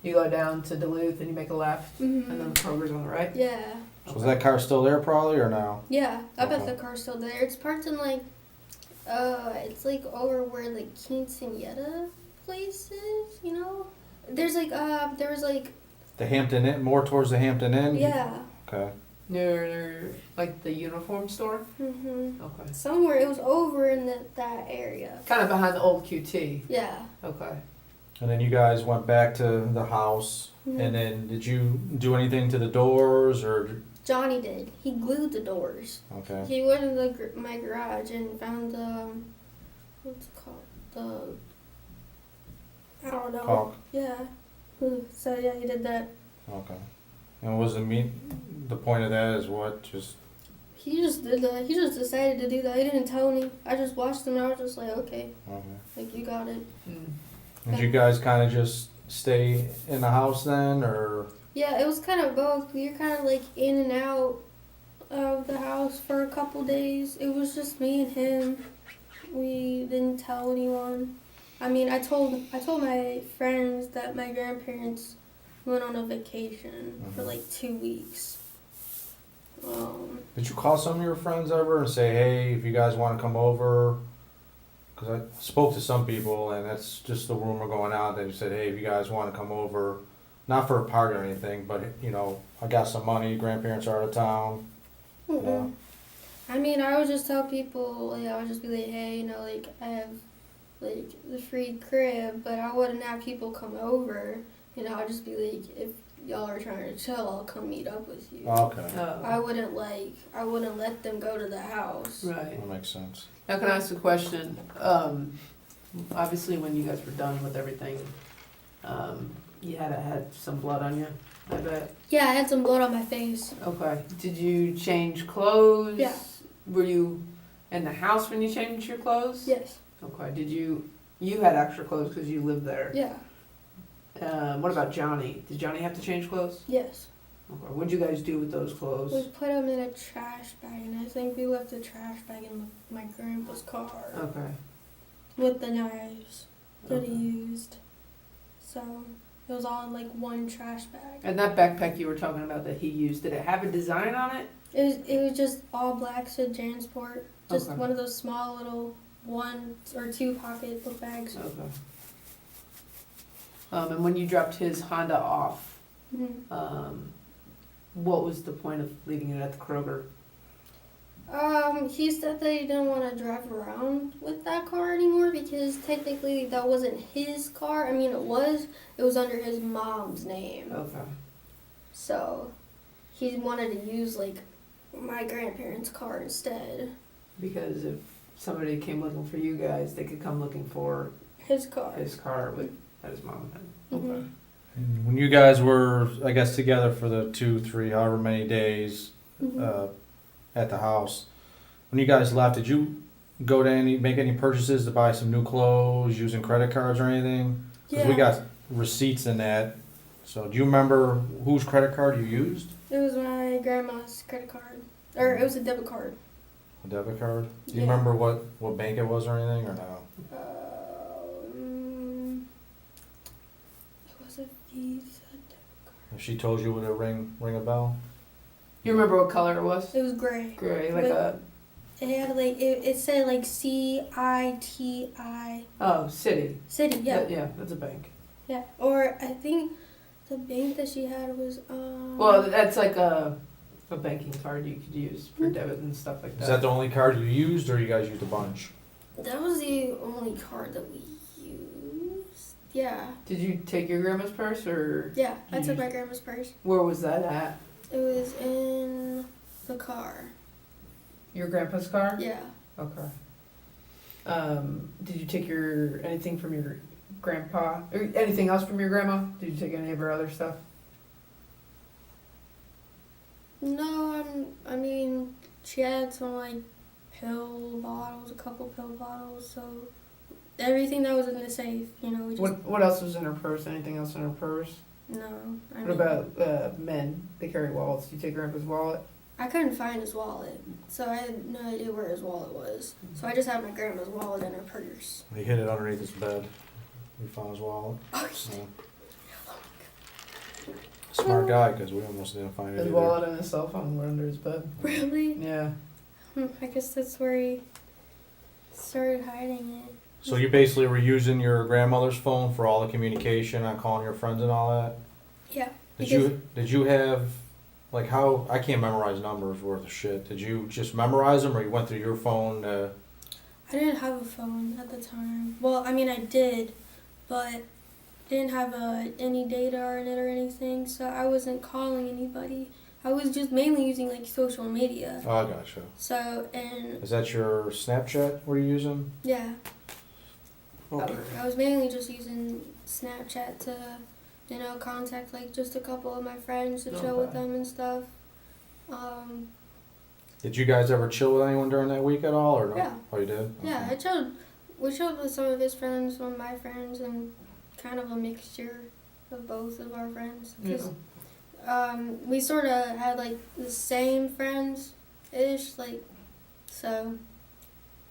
you go down to Duluth, and you make a left, and then the Kroger's on the right. Yeah. So is that car still there, probably, or no? Yeah, I bet Okay. the car's still there. It's parked in like, it's like over where the Quinceañera place is, There's like, there was like. The Hampton Inn, more towards the Hampton Inn? Yeah. Okay. Near like the uniform store. Okay. Somewhere, it was over in that area. Kind of behind the old QT. Yeah. Okay. And then you guys went back to the house, and then did you do anything to the doors, or? Johnny did. He glued the doors. Okay. He went in my garage and found the, what's it called? I don't know. Caulk. Yeah. So yeah, he did that. Okay. And was the point of that is what? Just. He just did that. He just decided to do that. He didn't tell me. I just watched him and I was just like, okay, like you got it. Did you guys kind of just stay in the house then, or? Yeah, it was kind of both. We were kind of like in and out of the house for a couple days. It was just me and him. We didn't tell anyone. I mean, I told my friends that my grandparents went on a vacation for like 2 weeks. Did you call some of your friends ever and say, hey, if you guys want to come over? Because I spoke to some people, and that's just the rumor going out. They said, hey, if you guys want to come over, not for a party or anything, but, you know, I got some money, grandparents are out of town. Yeah. I mean, I would just tell people, like, I would just be like, hey, you know, like, I have, like, the free crib, but I wouldn't have people come over. You know, I'd just be like, if y'all are trying to chill, I'll come meet up with you. Okay. I wouldn't let them go to the house. Right. That makes sense. Now, can I ask a question? Obviously, when you guys were done with everything, you had some blood on you, I bet. Yeah, I had some blood on my face. Okay. Did you change clothes? Yeah. Were you in the house when you changed your clothes? Yes. Okay. Did you had extra clothes because you lived there? Yeah. What about Johnny? Did Johnny have to change clothes? Yes. Okay. What'd you guys do with those clothes? We put them in a trash bag, and I think we left the trash bag in my grandpa's car. Okay. With the knives that he Okay. used. So it was all in like one trash bag. And that backpack you were talking about that he used, did it have a design on it? It was just all black, said Jansport. Just Okay. one of those small little 1 or 2 pocket book bags. Okay. And when you dropped his Honda off, what was the point of leaving it at the Kroger? He said that he didn't want to drive around with that car anymore because technically that wasn't his car. I mean, it was under his mom's name. Okay. So he wanted to use like my grandparents' car instead. Because if somebody came looking for you guys, they could come looking for His car. his car that his mom had. Okay. Mhm. And when you guys were, I guess, together for the 2, 3, however many days at the house, when you guys left, did you go to make any purchases to buy some new clothes using credit cards or anything? Because we got receipts in that. So do you remember whose credit card you used? It was my grandma's credit card. Or it was a debit card. A debit card? Do you Yeah. remember what bank it was or anything, or no? It was a Visa debit card. If she told you, would it ring a bell? You remember what color it was? It was gray. Gray, like a It had like it said like CITI. city. City, yeah. Yeah, that's a bank. Yeah. Or I think the bank that she had was Well, that's like a banking card you could use for debit and stuff like that. Is that the only card you used, or you guys used a bunch? that was the only card that we used. Yeah. Did you take your grandma's purse or Yeah, I You took used- my grandma's purse. where was that at? It was in the car. Your grandpa's car? Yeah. Okay. Did you take anything from your grandpa or anything else from your grandma? Did you take any of her other stuff? No, I mean, she had some like pill bottles, a couple pill bottles, so everything that was in the safe, you know, we just What else was in her purse? Anything else in her purse? no. I What mean, about men? They carry wallets. Did you take grandpa's wallet? I couldn't find his wallet, so I had no idea where his wallet was. So I just had my grandma's wallet in her purse. He hid it underneath his bed. We found his wallet. Oh, Yeah. Smart guy, because we almost didn't find it His either. wallet and his cell phone were under his bed. really? Yeah. I guess that's where he started hiding it. So you basically were using your grandmother's phone for all the communication on calling your friends and all that? Yeah. Did you have, like, how, I can't memorize numbers worth of shit. Did you just memorize them, or you went through your phone to... I didn't have a phone at the time. Well, I mean, I did, but didn't have any data on it or anything, so I wasn't calling anybody. I was just mainly using like social media. Oh, I gotcha. So, and Is that your Snapchat we're using? yeah, Okay. I was mainly just using Snapchat to, you know, contact like just a couple of my friends to chill with Okay. them and stuff. Did you guys ever chill with anyone during that week at all, or no? Yeah. Oh, you did? Yeah, Okay. we chilled with some of his friends, some of my friends, and kind of a mixture of both of our friends. Cause, we sort of had like the same friends-ish, like, so,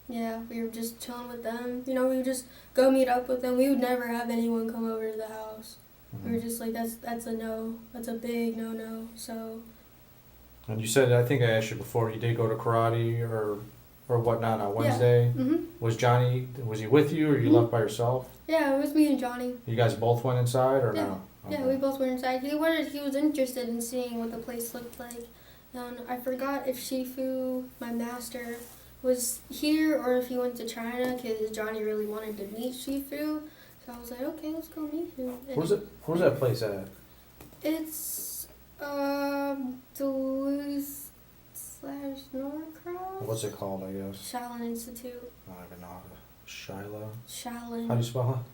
yeah, we were just chilling with them. You know, we would just go meet up with them. We would never have anyone come over to the house. Mhm. We were just like, that's a no. That's a big no-no, so. And you said, I think I asked you before, you did go to karate or whatnot on Wednesday. Mm-hmm. Was he with you, or you left by yourself? Yeah, it was me and Johnny. You guys both went inside, or Yeah. no? Yeah, Okay. we both went inside. He was interested in seeing what the place looked like. And I forgot if Shifu, my master, was here or if he went to China because Johnny really wanted to meet Shifu. So I was like, okay, let's go meet him. And Where's that place at? it's Duluth/Norcross. What's it called, I guess? Shaolin Institute. I don't even know how to. Shiloh? Shaolin. How do you spell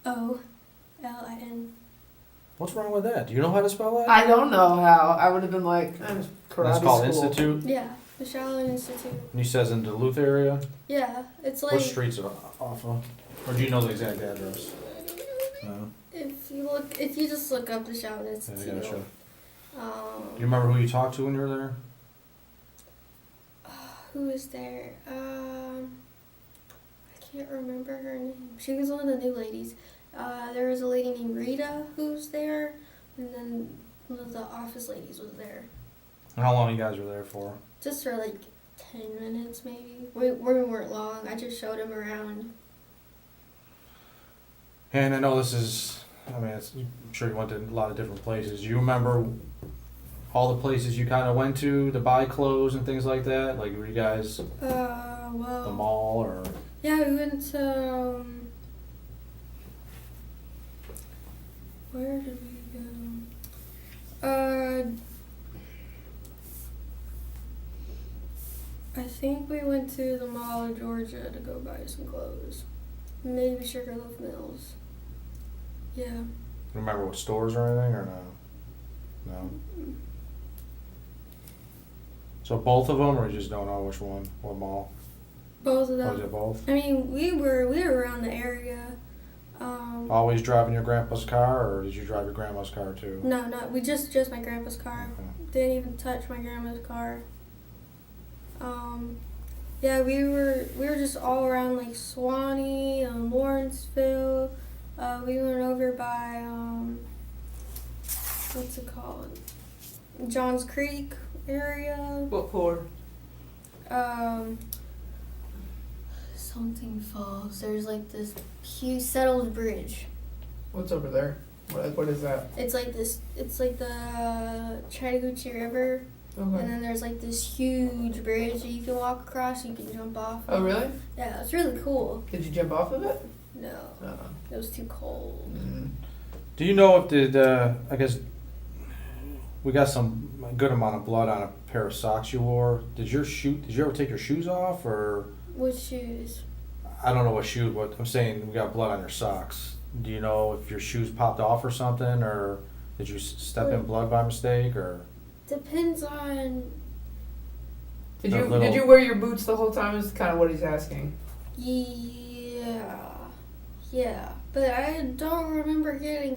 SHAOLIN. What's wrong with that? Do you know how to spell that? I don't know how. I would have been like, karate That's called school. Institute? Yeah, the Shaolin Institute. And he says in Duluth area? Yeah, it's like What streets are off of? Or do you know the exact address? No? if you just look up the Shaolin Yeah, Institute. gotcha. Um, Do you remember who you talked to when you were there? who was there? I can't remember her name. She was one of the new ladies. There was a lady named Rita who was there, and then one of the office ladies was there. And how long you guys were there for? Just for like 10 minutes maybe. We weren't long. I just showed him around. And I know this is, I'm sure you went to a lot of different places. Do you remember all the places you kind of went to buy clothes and things like that? Like, were you guys the Well, mall or? yeah, we went to, where did we go? I think we went to the Mall of Georgia to go buy some clothes. Maybe Sugarloaf Mills. Yeah. Remember what stores or anything, or no? No. So both of them, or you just don't know which one? What mall? Both of Or was them. it both? I mean, we were around the area. Always driving your grandpa's car, or did you drive your grandma's car too? No, we just my grandpa's car. Okay. Didn't even touch my grandma's car. Yeah, we were just all around like Swanee, Lawrenceville. We went over by what's it called? Johns Creek area. What for? Something Falls. There's like this huge settled bridge. What's over there? What is that? It's like this. It's like the Chattahoochee River. Okay. And then there's like this huge bridge that you can walk across. You can jump off. Oh, really? Yeah, it's really cool. Did you jump off of it? No, Uh-uh. it was too cold. Do you know if I guess we got some good amount of blood on a pair of socks you wore. Did you ever take your shoes off, or? What shoes? I don't know what shoe, but I'm saying we got blood on your socks. Do you know if your shoes popped off or something, or did you step in blood by mistake, or? Depends on. Did The you little- did you wear your boots the whole time? Is kind of what he's asking. Yeah, but I don't remember getting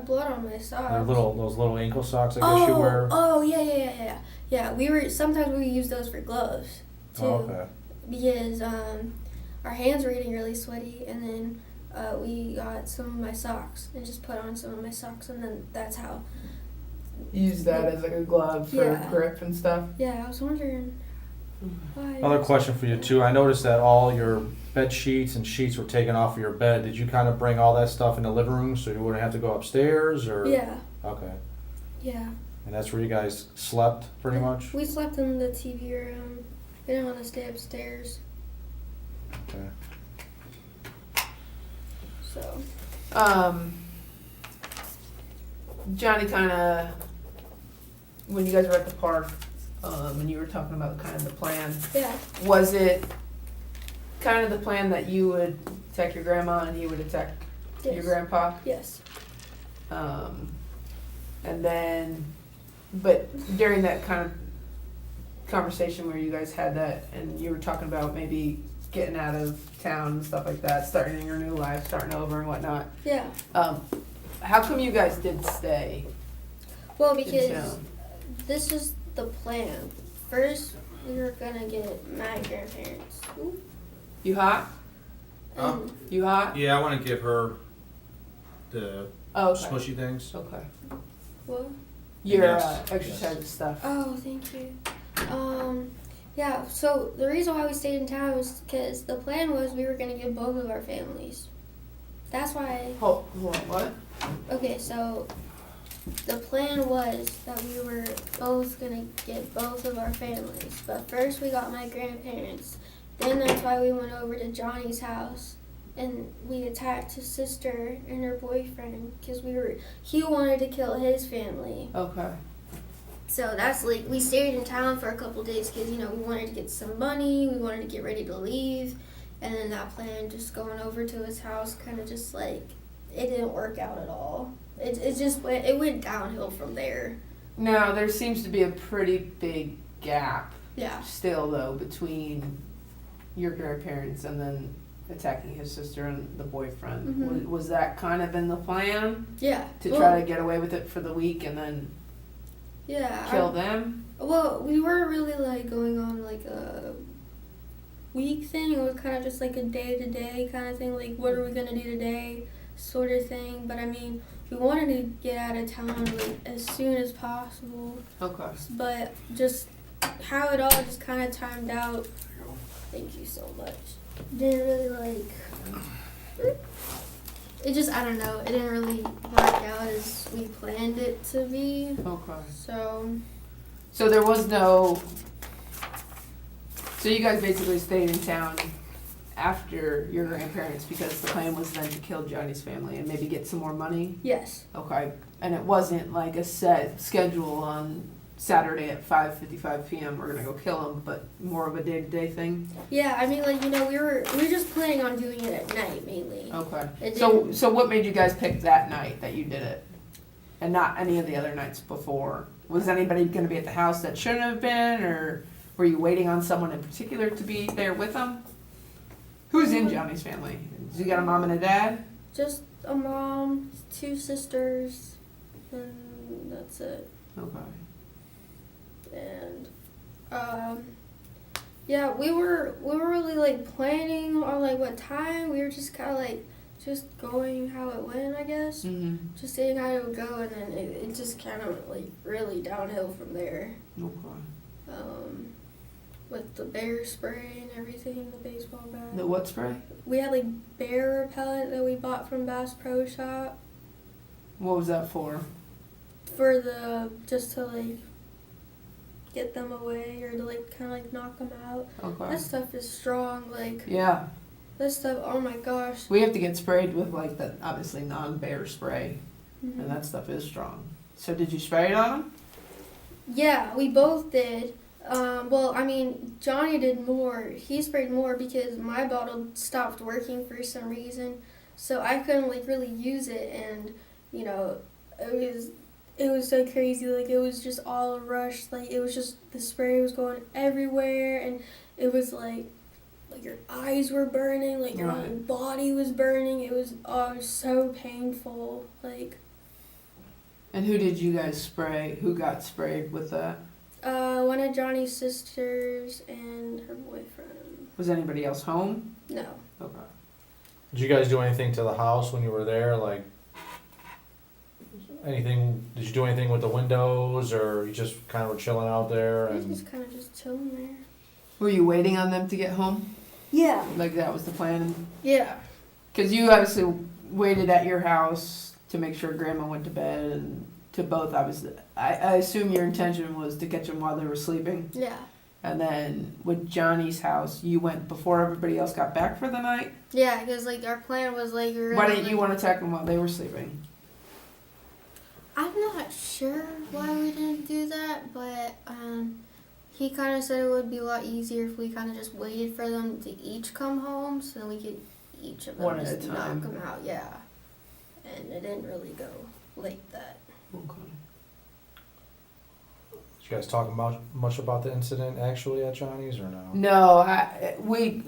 blood on my socks. Those little ankle socks, I guess you wear. Oh, yeah. Yeah, sometimes we use those for gloves too. Oh, okay. Because our hands were getting really sweaty, and then we got some of my socks and just put on some of my socks, and then that's how. Use that as like a glove for Yeah. grip and stuff. Yeah, I was wondering why. Another question for you too. I noticed that all your bed sheets and sheets were taken off of your bed. Did you kind of bring all that stuff in the living room so you wouldn't have to go upstairs, or? Yeah, Okay. yeah. And that's where you guys slept, pretty much. We slept in the TV room. We didn't want to stay upstairs, Okay. so. Johnny kind of, when you guys were at the park, and you were talking about kind of the plan, Yeah. was it kind of the plan that you would attack your grandma and he would attack your Yes. grandpa? Yes. And then But during that kind of conversation where you guys had that, and you were talking about maybe getting out of town and stuff like that, starting your new life, starting over and whatnot. Yeah. How come you guys did stay? Well, in because town? this is the plan. First, we were gonna get my grandparents. You hot? And You hot? Yeah, I want to give her the Oh, okay. smushy things. Okay. what? Your Yes. exercise stuff. Oh, thank you. Yeah, so the reason why we stayed in town was because the plan was we were going to give both of our families. That's why, Hold on, what? okay, so the plan was that we were both going to get both of our families. But first we got my grandparents. Then that's why we went over to Johnny's house and we attacked his sister and her boyfriend because he wanted to kill his family. Okay. So that's like, we stayed in town for a couple days because, we wanted to get some money, we wanted to get ready to leave, and then that plan just going over to his house kind of just like, it didn't work out at all. It went downhill from there. Now, there seems to be a pretty big gap Yeah. still, though, between your grandparents and then attacking his sister and the boyfriend. Mhm. Was that kind of in the plan Yeah. to try to get away with it for the week and then Yeah. kill them? Well, we weren't really like going on like a week thing. It was kind of just like a day-to-day kind of thing. Like, what are we going to do today sort of thing. But, I mean, we wanted to get out of town like as soon as possible. Okay. But just how it all just kind of timed out. Thank you so much. Didn't really like. It just, I don't know. It didn't really work out as we planned it to be. Okay. So there was no. So you guys basically stayed in town after your grandparents because the plan was then to kill Johnny's family and maybe get some more money? yes. Okay. And it wasn't like a set schedule on Saturday at 5:55 p.m. we're gonna go kill him, but more of a day-to-day thing? Yeah, I mean, like, we were just planning on doing it at night mainly. Okay. It So what made you guys pick that night that you did it? And not any of the other nights before? Was anybody gonna be at the house that shouldn't have been, or were you waiting on someone in particular to be there with them? Who's in Johnny's family? Does he got a mom and a dad? Just a mom, 2 sisters, and that's it. Okay. And yeah, we were really like planning on like what time. We were just kind of like just going how it went, I guess. Mm-hmm. Just seeing how it would go, and then it just kind of went like really downhill from there. Okay. With the bear spray and everything, the baseball bat. The what spray? We had like bear repellent that we bought from Bass Pro Shop What was that for? for just to like get them away or to like kind of like knock them out. Okay. That stuff is strong. Like Yeah. that stuff. Oh my gosh. We have to get sprayed with like the obviously non-bear spray, Mhm. and that stuff is strong. So did you spray it on them? Yeah, we both did. Well, I mean, Johnny did more. He sprayed more because my bottle stopped working for some reason, so I couldn't like really use it, and it was so crazy. Like it was just all a rush. Like it was just the spray was going everywhere, and it was like your eyes were burning, like your whole Right. body was burning. It was so painful. Like And who did you guys spray? Who got sprayed with that? one of Johnny's sisters and her boyfriend. Was anybody else home? No. Okay. Did you guys do anything to the house when you were there? Like anything? Did you do anything with the windows, or you just kind of were chilling out there? I was And just kind of just chilling there. Were you waiting on them to get home? Yeah. Like that was the plan? Yeah. Because you obviously waited at your house to make sure Grandma went to bed, and to both, obviously. I assume your intention was to catch them while they were sleeping. Yeah. And then with Johnny's house, you went before everybody else got back for the night? Yeah, because like our plan was like we were Why gonna, didn't you want to attack them while they were sleeping? I'm not sure why we didn't do that, but he kind of said it would be a lot easier if we kind of just waited for them to each come home, so then we could each of them One at just a knock time. them out. Yeah. And it didn't really go like that. Okay. you guys talk much about the incident actually at Johnny's or no? No, we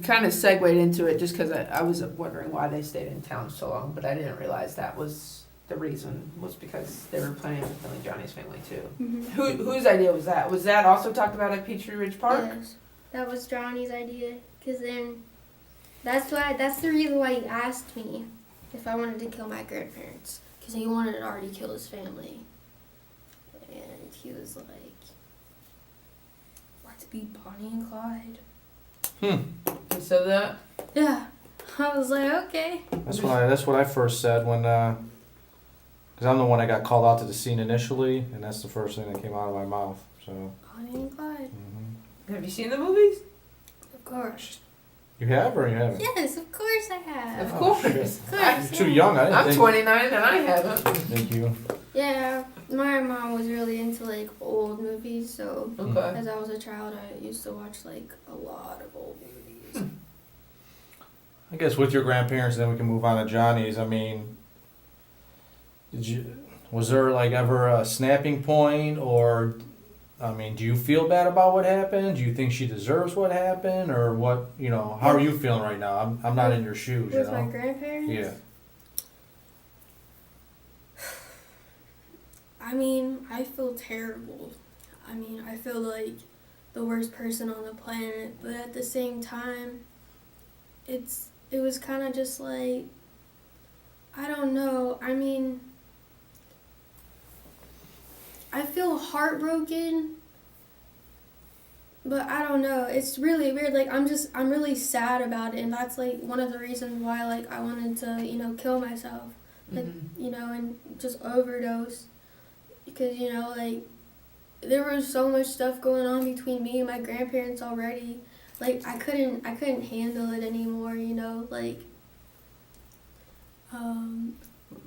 kind of segued into it just because I was wondering why they stayed in town so long, but I didn't realize that was the reason, was because they were planning on killing Johnny's family too. Mm-hmm. Whose idea was that? Was that also talked about at Peachtree Ridge Park? Yes, that was Johnny's idea. Cause then, that's the reason why he asked me if I wanted to kill my grandparents. Cause he wanted to already kill his family, and he was like, "Let's be Bonnie and Clyde." You said that? Yeah, I was like, okay. That's what I first said when, because I'm the one that got called out to the scene initially, and that's the first thing that came out of my mouth. So. Bonnie and Clyde. Have you seen the movies? Of course. You have or you haven't? Yes, of course I have. Of Oh, course. shit. Of course. You're too young. I didn't I'm think. 29 and I haven't. Thank you. Yeah, my mom was really into like old movies, so Okay. as I was a child, I used to watch like a lot of old movies. I guess with your grandparents, then we can move on to Johnny's. I mean, was there like ever a snapping point, or, I mean, do you feel bad about what happened? Do you think she deserves what happened, or what? You know, how are you feeling right now? I'm not in your shoes. You With my know. grandparents? Yeah. I mean, I feel terrible. I mean, I feel like the worst person on the planet, but at the same time, it was kind of just like, I don't know. I mean, I feel heartbroken, but I don't know. It's really weird. Like, I'm really sad about it, and that's like one of the reasons why like I wanted to, kill myself, like, and just overdose. Because, like, there was so much stuff going on between me and my grandparents already. Like, I couldn't handle it anymore, like,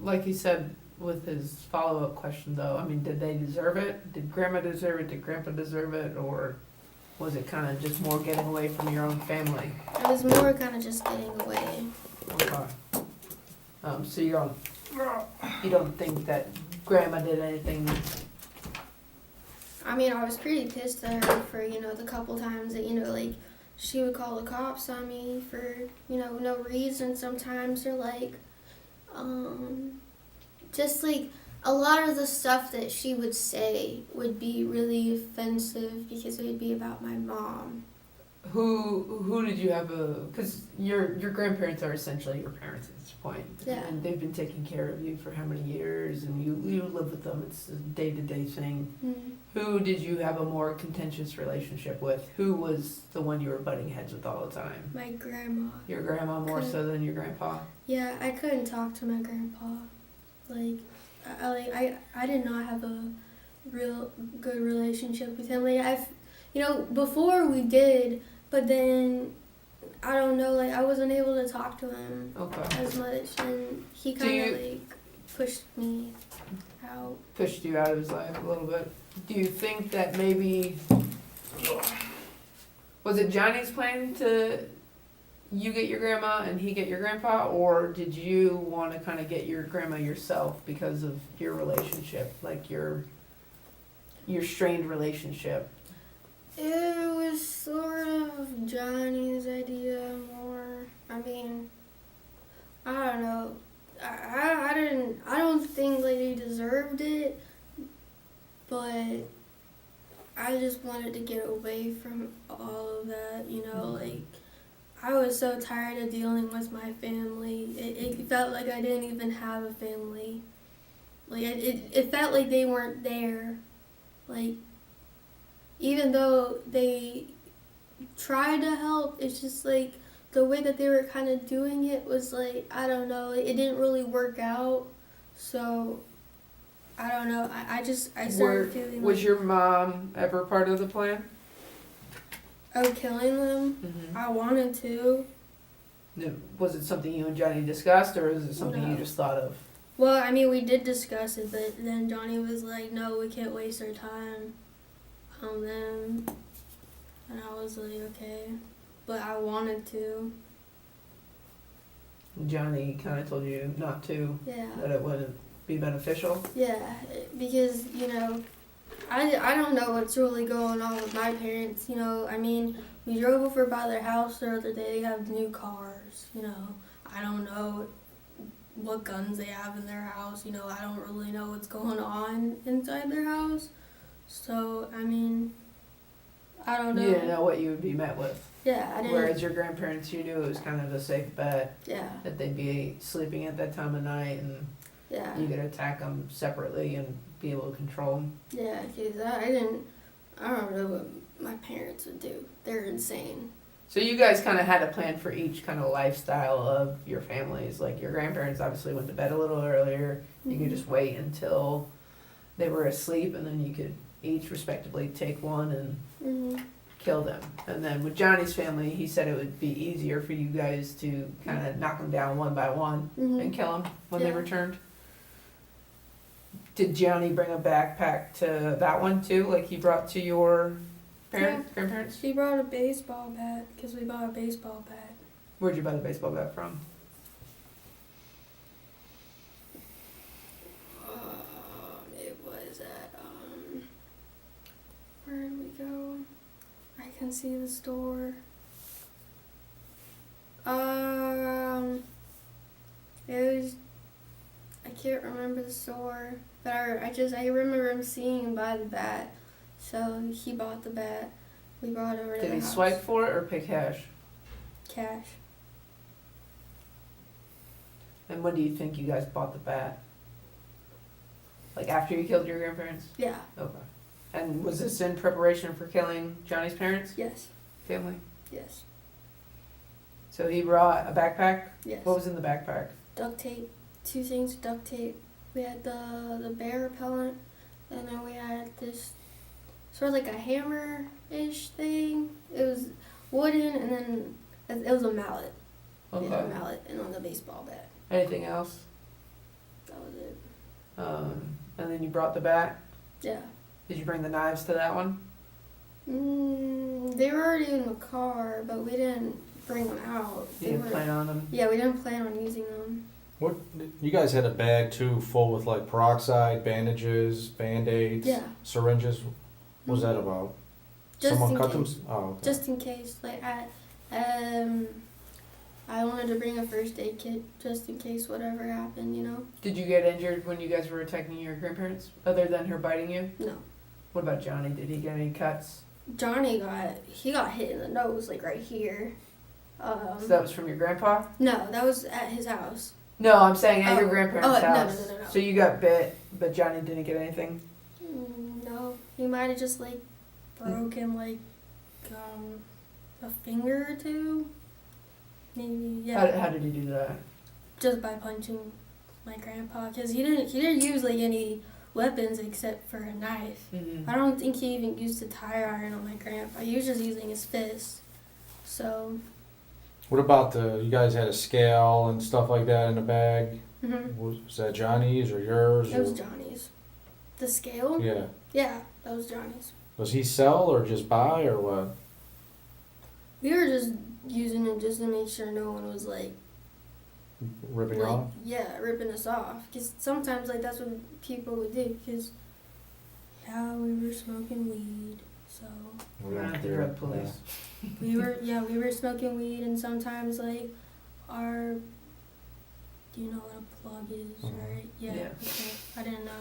Like you said with his follow-up question, though, I mean, did they deserve it? Did Grandma deserve it? Did Grandpa deserve it? Or was it kind of just more getting away from your own family? it was more kind of just getting away. Okay. So you don't think that Grandma did anything? I mean, I was pretty pissed at her for, the couple times that, like, she would call the cops on me for, no reason sometimes, or, like, just, like, a lot of the stuff that she would say would be really offensive because it would be about my mom. Who did you have because your grandparents are essentially your parents at this point. Yeah. And they've been taking care of you for how many years, and you live with them. It's a day-to-day thing. Mm-hmm. Who did you have a more contentious relationship with? Who was the one you were butting heads with all the time? My grandma. Your grandma more so than your grandpa? Yeah, I couldn't talk to my grandpa. Like, I did not have a real good relationship with him. Like, before we did, but then, I don't know, like, I wasn't able to talk to him as much, and he kind of, like, pushed me out. Pushed you out of his life a little bit. Do you think that maybe, was it Johnny's plan to you get your grandma and he get your grandpa, or did you want to kind of get your grandma yourself because of your relationship, like your strained relationship? It was sort of Johnny's idea more. I mean, I don't know. I don't think like he deserved it, but I just wanted to get away from all of that, like, I was so tired of dealing with my family. It felt like I didn't even have a family. Like, it felt like they weren't there. Like, even though they tried to help, it's just like the way that they were kind of doing it was like, I don't know, it didn't really work out. So, I don't know, I started feeling Was like, your mom ever part of the plan? oh, killing them? Mm-hmm. I wanted to. Was it something you and Johnny discussed, or is it something you No. just thought of? Well, I mean, we did discuss it, but then Johnny was like, no, we can't waste our time on them. And I was like, okay. But I wanted to. Johnny kind of told you not to, Yeah. that it wouldn't be beneficial. Yeah, because, I don't know what's really going on with my parents. You know, I mean, we drove over by their house the other day. They have new cars. You know, I don't know what guns they have in their house. You know, I don't really know what's going on inside their house. So, I mean, I don't know. You didn't know what you would be met with. Yeah, I didn't. Whereas your grandparents, you knew it was kind of a safe bet Yeah, that they'd be sleeping at that time of night and yeah, you could attack them separately and be able to control them. yeah. Because I don't know what my parents would do. They're insane. So you guys kind of had a plan for each kind of lifestyle of your families. Like your grandparents obviously went to bed a little earlier. You could just wait until they were asleep, and then you could each respectively take one and Mm-hmm. kill them. And then with Johnny's family, he said it would be easier for you guys to kind of knock them down one by one Mm-hmm. and kill them when they Yeah. returned. Did Johnny bring a backpack to that one too, like he brought to your grandparents? She brought a baseball bat because we bought a baseball bat. Where'd you buy the baseball bat from? It was at where did we go? I can see the store. It was. I can't remember the store, but I remember him seeing him buy the bat, so he bought the bat. We brought it over to Did the he house. swipe for it or pay cash? Cash. And when do you think you guys bought the bat? Like after you killed your grandparents? Yeah. Okay. And was this in preparation for killing Johnny's parents? Yes. Family? Yes. So he brought a backpack? Yes. What was in the backpack? Duct tape. 2 things of duct tape. We had the bear repellent, and then we had this sort of like a hammer-ish thing. It was wooden, and then it was a mallet. Okay. We had a mallet and on the baseball bat. Anything else? That was it. And then you brought the bat? Yeah. Did you bring the knives to that one? They were already in the car, but we didn't bring them out. You didn't plan on them? Yeah, we didn't plan on using them. What, you guys had a bag too, full with like peroxide, bandages, Band-Aids, Yeah. syringes. What was that about? Just Someone in cut case. them? Oh, okay. Just in case, like I wanted to bring a first aid kit just in case whatever happened, you know? Did you get injured when you guys were attacking your grandparents, other than her biting you? No. What about Johnny? Did he get any cuts? Johnny got hit in the nose, like right here. So that was from your grandpa? No, that was at his house. No, I'm saying at your Oh. grandparents' Oh, no, house. no. So you got bit, but Johnny didn't get anything? No, he might have just like broken like a finger or two. Maybe, yeah. How did he do that? Just by punching my grandpa, because he didn't use like any weapons except for a knife. Mm-hmm. I don't think he even used a tire iron on my grandpa. He was just using his fist. So. What about you guys had a scale and stuff like that in the bag? Mhm. Was that Johnny's or yours? It was or- Johnny's. The scale? Yeah. Yeah, that was Johnny's. Does he sell or just buy or what? We were just using it just to make sure no one was like, Ripping off? yeah, ripping us off. Because sometimes like that's what people would do. Because yeah, we were smoking weed, so We We're don't not the care. drug police. we were smoking weed, and sometimes like our, do you know what a plug is, Mhm. right? Yeah. Yeah. Okay. I didn't know.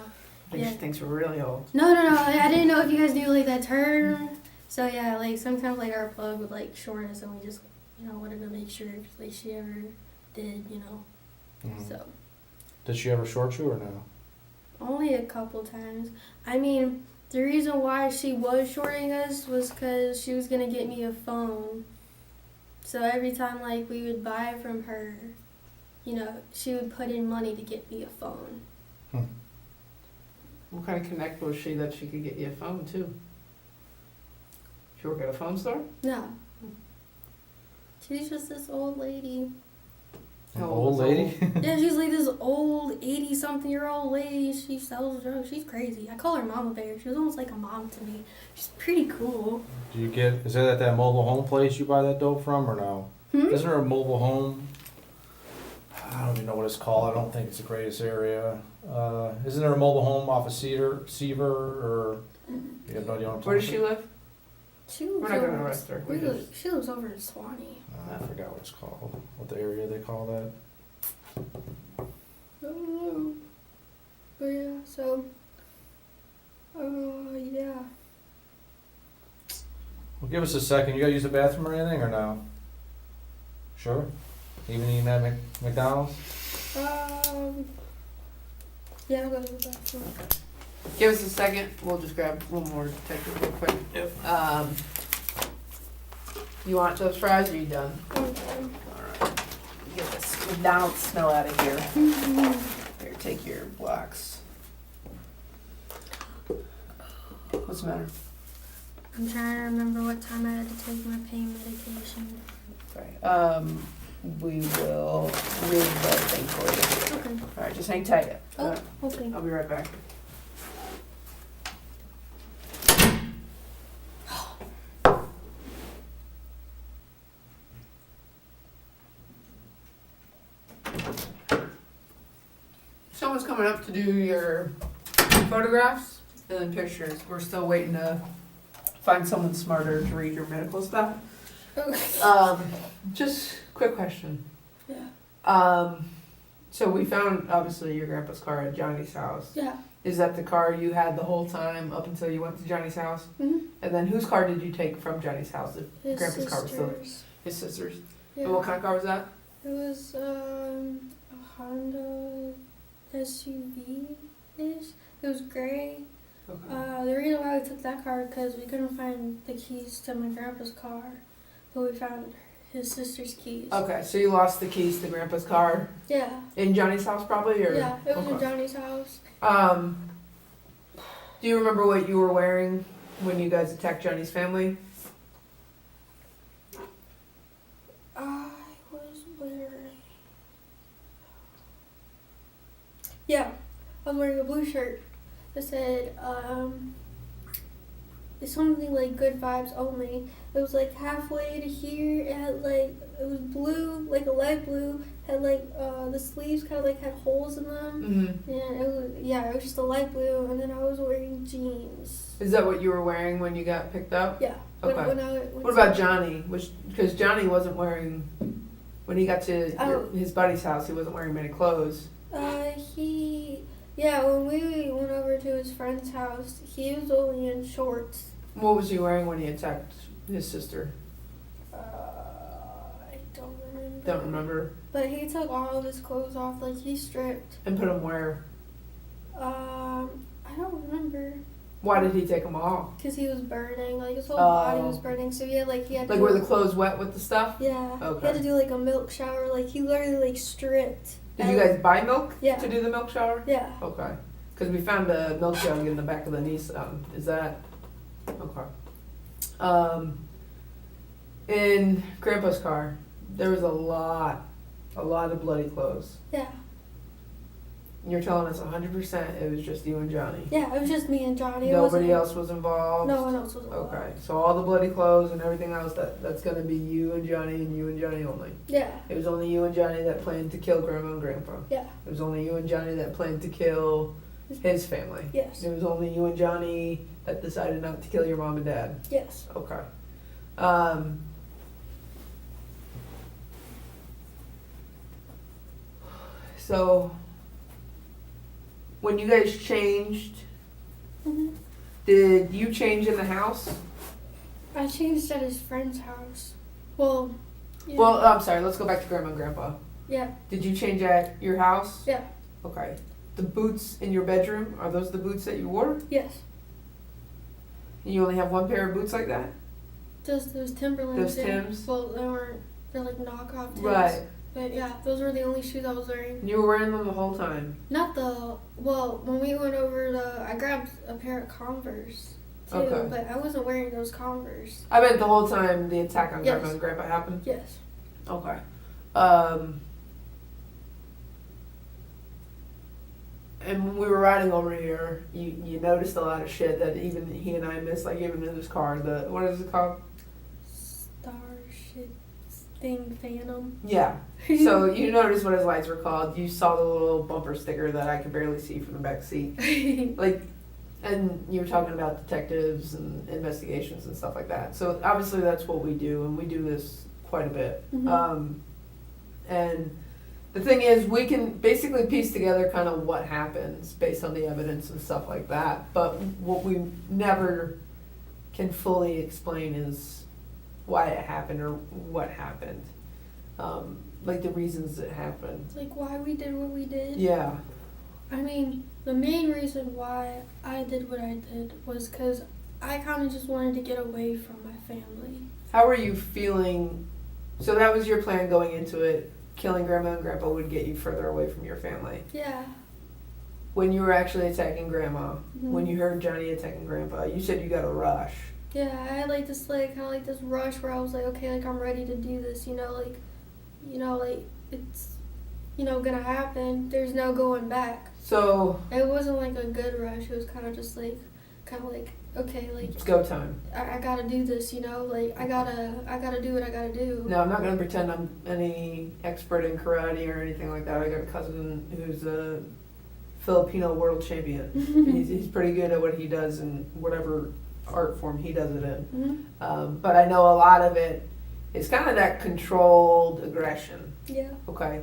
I think Yeah. she thinks we're really old. No. I didn't know if you guys knew like that term. So yeah, like sometimes like our plug would like short us, and we just wanted to make sure if like she ever did, Mhm. So Did she ever short you or no? only a couple times. I mean, the reason why she was shorting us was because she was gonna get me a phone. So every time like we would buy from her, she would put in money to get me a phone. What kind of connect was she that she could get you a phone too? She work at a phone store? No. She's just this old lady. An How old was lady? Yeah, she's like this old 80-something-year-old lady. She sells drugs. She's crazy. I call her Mama Bear. She was almost like a mom to me. She's pretty cool. Do you get, is that at that mobile home place you buy that dope from or no? Isn't there a mobile home? I don't even know what it's called. I don't think it's the greatest area. Isn't there a mobile home off of Seaver or You have no idea what I'm talking Where does she live? She lives We're not gonna over- arrest her. She lives over in Swanee. I forgot what it's called. What the area they call that? I don't know. But yeah, so. Yeah. Well, give us a second. You gotta use the bathroom or anything, or no? Sure. Even eating at McDonald's? Yeah, I'll go to the bathroom. Give us a second. We'll just grab one more detective real quick. Yep. You want those fries or are you done? Okay. Alright. Get this McDonald's smell out of here. Here, take your blocks. What's the matter? I'm trying to remember what time I had to take my pain medication. Okay. We will read the thing for you. Okay. Alright, just hang tight. Oh, okay. I'll be right back. Someone's coming up to do your photographs and then pictures. We're still waiting to find someone smarter to read your medical stuff. Okay. Just quick question. Yeah. So we found obviously your grandpa's car at Johnny's house. Yeah. Is that the car you had the whole time up until you went to Johnny's house? Mhm. And then whose car did you take from Johnny's house? If His grandpa's car was still there? sisters. His sister's. Yeah. And what kind of car was that? It was a Honda SUV-ish. It was gray. Okay. The reason why we took that car because we couldn't find the keys to my grandpa's car, but we found his sister's keys. Okay, so you lost the keys to grandpa's car Yeah. in Johnny's house probably, or? Yeah, it was in Okay. Johnny's house. Do you remember what you were wearing when you guys attacked Johnny's family? I was wearing. Yeah, I was wearing a blue shirt that said, it's something like good vibes only. It was like halfway to here. It had like, it was blue, like a light blue. Had like, the sleeves kind of like had holes in them. Mm-hmm. And it was just a light blue. And then I was wearing jeans. Is that what you were wearing when you got picked up? Yeah. Okay. When What about Johnny? Because Johnny wasn't wearing, when he got to Oh. his buddy's house, he wasn't wearing many clothes. When we went over to his friend's house, he was only in shorts. What was he wearing when he attacked his sister? I don't remember. Don't remember. But he took all of his clothes off, like he stripped. And put them where? I don't remember. Why did he take them off? Cause he was burning, like his whole body was Oh. burning. So he had Like to were do, the clothes wet with the stuff? Yeah. Okay. He had to do like a milk shower. Like he literally like stripped. Did you guys buy milk Yeah. to do the milk shower? Yeah. Okay. Because we found a milk jug in the back of the Nissan. Is that okay? In Grandpa's car, there was a lot of bloody clothes. Yeah. And you're telling us 100% it was just you and Johnny. Yeah. It was just me and Johnny. It Nobody wasn't- else was involved. No one else was involved. Okay, so all the bloody clothes and everything else that's gonna be you and Johnny only. Yeah. It was only you and Johnny that planned to kill Grandma and Grandpa. Yeah. It was only you and Johnny that planned to kill his family. Yes. It was only you and Johnny that decided not to kill your mom and dad. Yes. Okay. So when you guys changed, Mhm. did you change in the house? I changed at his friend's house. Well. Yeah. Well, I'm sorry. Let's go back to Grandma and Grandpa. Yeah. Did you change at your house? Yeah. Okay. The boots in your bedroom, are those the boots that you wore? Yes. You only have one pair of boots like that? Just those Timberlands. Those yeah. Tims? Well, they're like knockoff Tims. Right. But yeah, those were the only shoes I was wearing. And you were wearing them the whole time? When we went over I grabbed a pair of Converse too, Okay. but I wasn't wearing those Converse. I meant the whole time the attack on Yes. Grandma and Grandpa happened? Yes. Okay. And when we were riding over here, you noticed a lot of shit that even he and I missed, like even in his car. What is it called? Starship thing Phantom. Yeah. So you noticed what his lights were called. You saw the little bumper sticker that I could barely see from the back seat. Like, And you were talking about detectives and investigations and stuff like that. So obviously that's what we do, and we do this quite a bit. And the thing is, we can basically piece together kind of what happens based on the evidence and stuff like that. But what we never can fully explain is why it happened or what happened. Like the reasons it happened. Like why we did what we did. Yeah. I mean, the main reason why I did what I did was because I kind of just wanted to get away from my family. How were you feeling? So that was your plan going into it. Killing Grandma and Grandpa would get you further away from your family. Yeah. When you were actually attacking Grandma, Mm-hmm. when you heard Johnny attacking Grandpa, you said you got a rush. Yeah, I had like this like kind of like this rush where I was like, okay, like I'm ready to do this, like it's, gonna happen. There's no going back. So It wasn't like a good rush. It was kind of like, okay, like it's go time. I gotta do this, like I gotta do what I gotta do. No, I'm not gonna pretend I'm any expert in karate or anything like that. I got a cousin who's a Filipino world champion. he's pretty good at what he does in whatever art form he does it in. Mm-hmm. But I know a lot of it is kind of that controlled aggression. Yeah. Okay.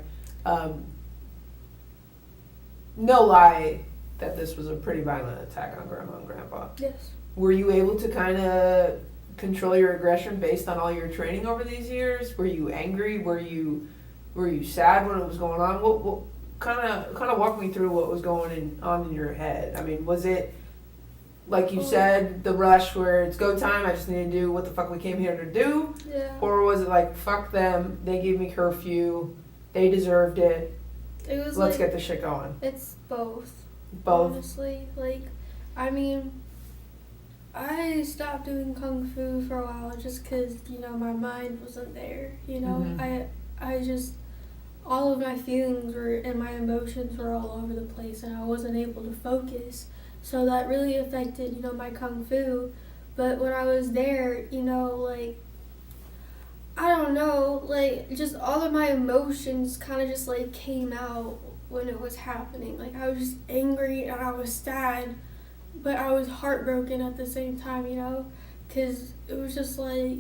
No lie that this was a pretty violent attack on Grandma and Grandpa. Yes. Were you able to kind of control your aggression based on all your training over these years? Were you angry? Were you sad when it was going on? What kind of walk me through what was going on in your head? I mean, was it like you said, the rush where it's go time, I just need to do what the fuck we came here to do? Yeah. Or was it like, fuck them, they gave me curfew, they deserved it, It was let's like, get this shit going? it's both. Both? Honestly, I mean, I stopped doing kung fu for a while just because, my mind wasn't there, Mhm. I just, all of my feelings and my emotions were all over the place and I wasn't able to focus. So that really affected, my kung fu. But when I was there, I don't know, just all of my emotions kind of just, came out when it was happening. I was just angry and I was sad, but I was heartbroken at the same time, because it was just why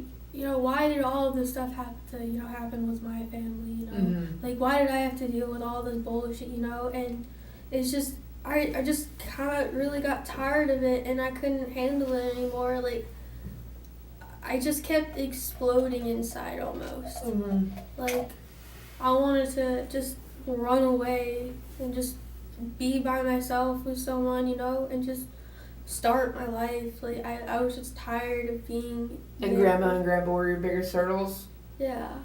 did all of this stuff have to, happen with my family, Mhm. Why did I have to deal with all this bullshit, and it's just, I just kind of really got tired of it and I couldn't handle it anymore, I just kept exploding inside almost. Mhm. I wanted to just run away and just be by myself with someone, and just start my life. I was just tired of being And there. Grandma and Grandpa were your biggest hurdles? Yeah.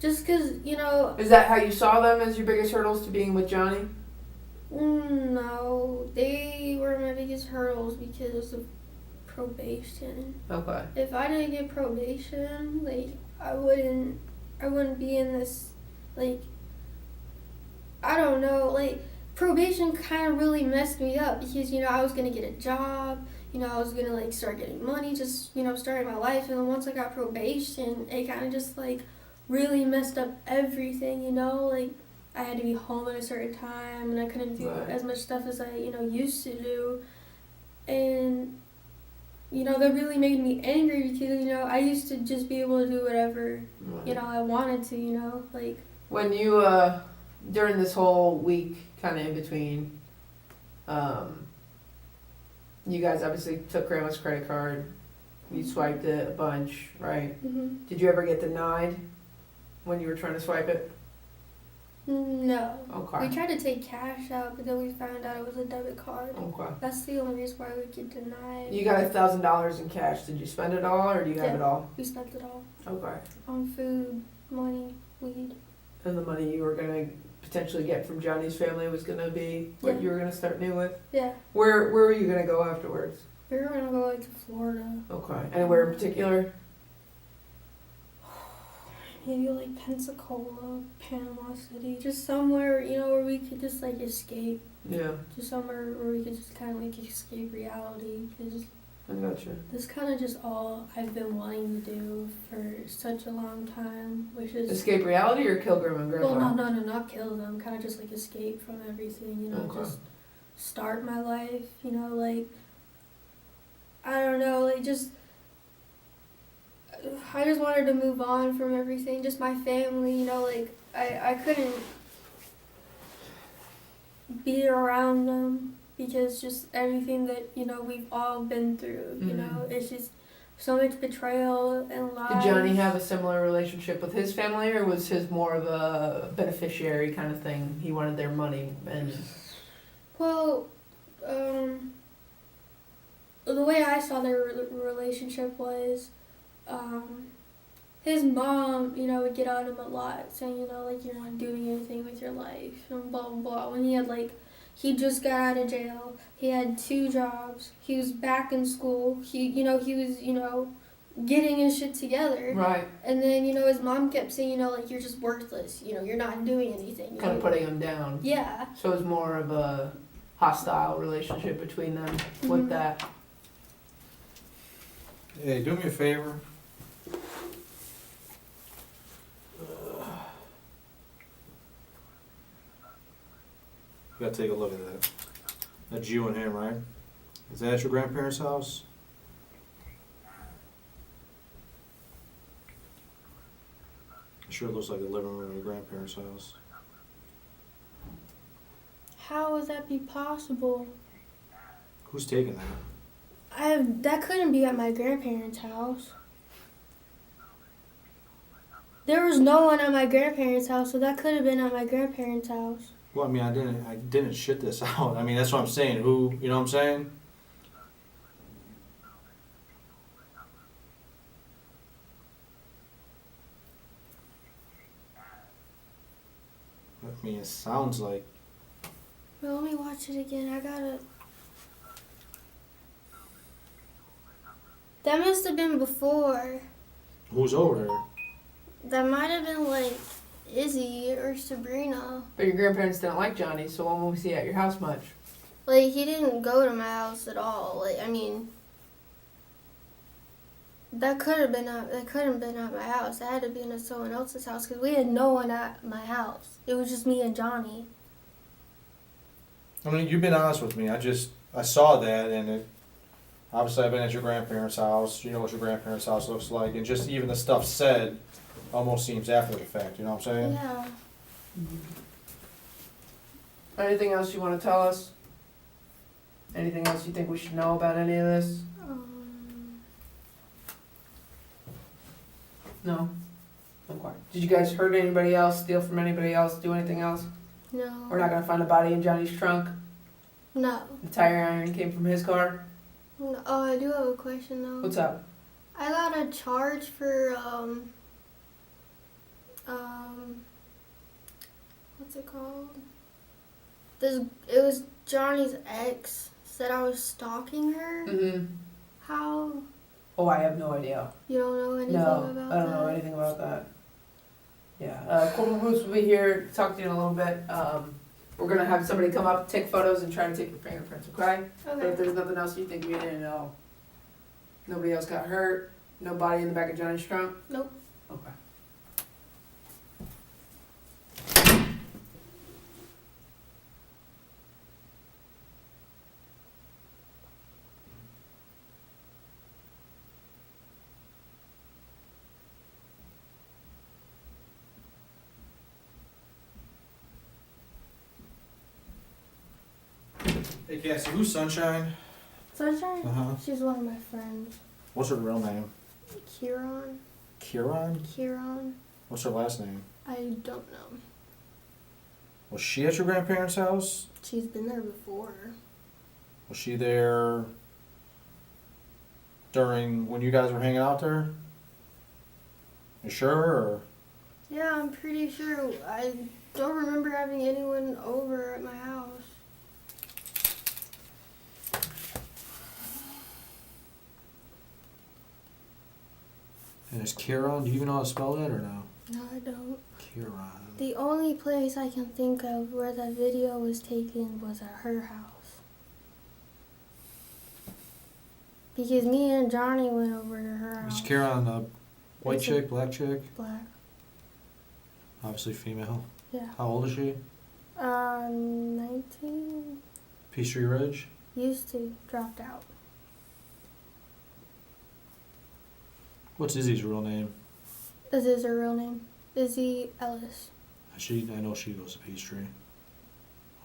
Just because, Is that how you saw them, as your biggest hurdles to being with Johnny? no, they were my biggest hurdles because of probation. Okay. If I didn't get probation, I wouldn't be in this, I don't know, probation kind of really messed me up because, I was going to get a job, I was going to, start getting money, just, starting my life, and then once I got probation, it kind of just, really messed up everything, I had to be home at a certain time, and I couldn't do Right. as much stuff as I, used to do, and, that really made me angry because, I used to just be able to do whatever, I wanted to, When you, during this whole week, kind of in between, you guys obviously took Grandma's credit card, you swiped it a bunch, right? Mm-hmm. Did you ever get denied when you were trying to swipe it? No. Okay. We tried to take cash out, but then we found out it was a debit card. Okay. That's the only reason why we get denied. You got $1,000 in cash. Did you spend it all, or do you have Yeah. it all? We spent it all Okay. on food, money, weed. And the money you were gonna potentially get from Johnny's family was gonna be what Yeah. you were gonna start new with. Yeah. Where were you gonna go afterwards? We were gonna go to Florida. Okay. Anywhere in particular? Maybe Pensacola, Panama City, just somewhere, where we could just escape. Yeah. Just somewhere where we could just kind of escape reality. Because I gotcha. this kind of just all I've been wanting to do for such a long time, which is Escape reality or kill Grandma and Grandpa? well, no, not kill them. Kind of just escape from everything. Okay. Just start my life. I don't know, like I just wanted to move on from everything, just my family, you know, like I couldn't be around them because just everything that, you know, we've all been through, you know, it's just so much betrayal and lies. Did Johnny have a similar relationship with his family, or was his more of a beneficiary kind of thing? He wanted their money and... Well, the way I saw their relationship was, his mom, you know, would get on him a lot, saying, you know, like, you're not doing anything with your life, and blah, blah, blah. When he had, like, he just got out of jail, he had 2 jobs, he was back in school, he was, you know, getting his shit together. Right. And then, you know, his mom kept saying, you know, like, you're just worthless, you know, you're not doing anything. Kind of putting him down. Yeah. So it was more of a hostile relationship between them with that. Hey, do me a favor. You gotta take a look at that. That's you and him, right? Is that at your grandparents' house? It sure looks like the living room of your grandparents' house. How would that be possible? Who's taking that? That couldn't be at my grandparents' house. There was no one at my grandparents' house, so that could have been at my grandparents' house. Well, I mean, I didn't shit this out. I mean, that's what I'm saying. Who, you know what I'm saying? I mean, it sounds like. Well, let me watch it again. I gotta. That must have been before. Who's over there? That might have been like Izzy or Sabrina. But your grandparents didn't like Johnny, so when was he at your house much? Like, he didn't go to my house at all. Like, I mean, that couldn't have been at my house. That had to be at someone else's house because we had no one at my house. It was just me and Johnny. I mean, you've been honest with me. I saw that, and it. Obviously, I've been at your grandparents' house. You know what your grandparents' house looks like, and just even the stuff said almost seems after the fact. You know what I'm saying? Yeah. Anything else you want to tell us? Anything else you think we should know about any of this? No? Okay. Did you guys hurt anybody else, steal from anybody else, do anything else? No. We're not going to find a body in Johnny's trunk? No. The tire iron came from his car? No. Oh, I do have a question though. What's up? I got a charge for what's it called? It was Johnny's ex said I was stalking her. Mm-hmm. How? Oh, I have no idea. You don't know anything No, about that? I don't know anything about that. Yeah, Corporal Boots will be here to talk to you in a little bit. We're going to have somebody come up, take photos, and try to take your fingerprints, okay? But if Okay. there's nothing else you think we didn't know, nobody else got hurt, no body in the back of Johnny's trunk? Nope. Okay. Hey, Cassie, who's Sunshine? Sunshine? Uh-huh. She's one of my friends. What's her real name? Kieran. Kieran? What's her last name? I don't know. Was she at your grandparents' house? She's been there before. Was she there during when you guys were hanging out there? You sure? Or? Yeah, I'm pretty sure. I don't remember having anyone over at my house. And is Kieran, do you even know how to spell that or no? No, I don't. Kieran. The only place I can think of where that video was taken was at her house. Because me and Johnny went over to her house. Is Kieran a white It's a- chick, black chick? Black. Obviously female. Yeah. How old is she? 19. Peachtree Ridge? Used to. Dropped out. What's Izzy's real name? This is her real name. Izzy Ellis. I know she goes to Peachtree.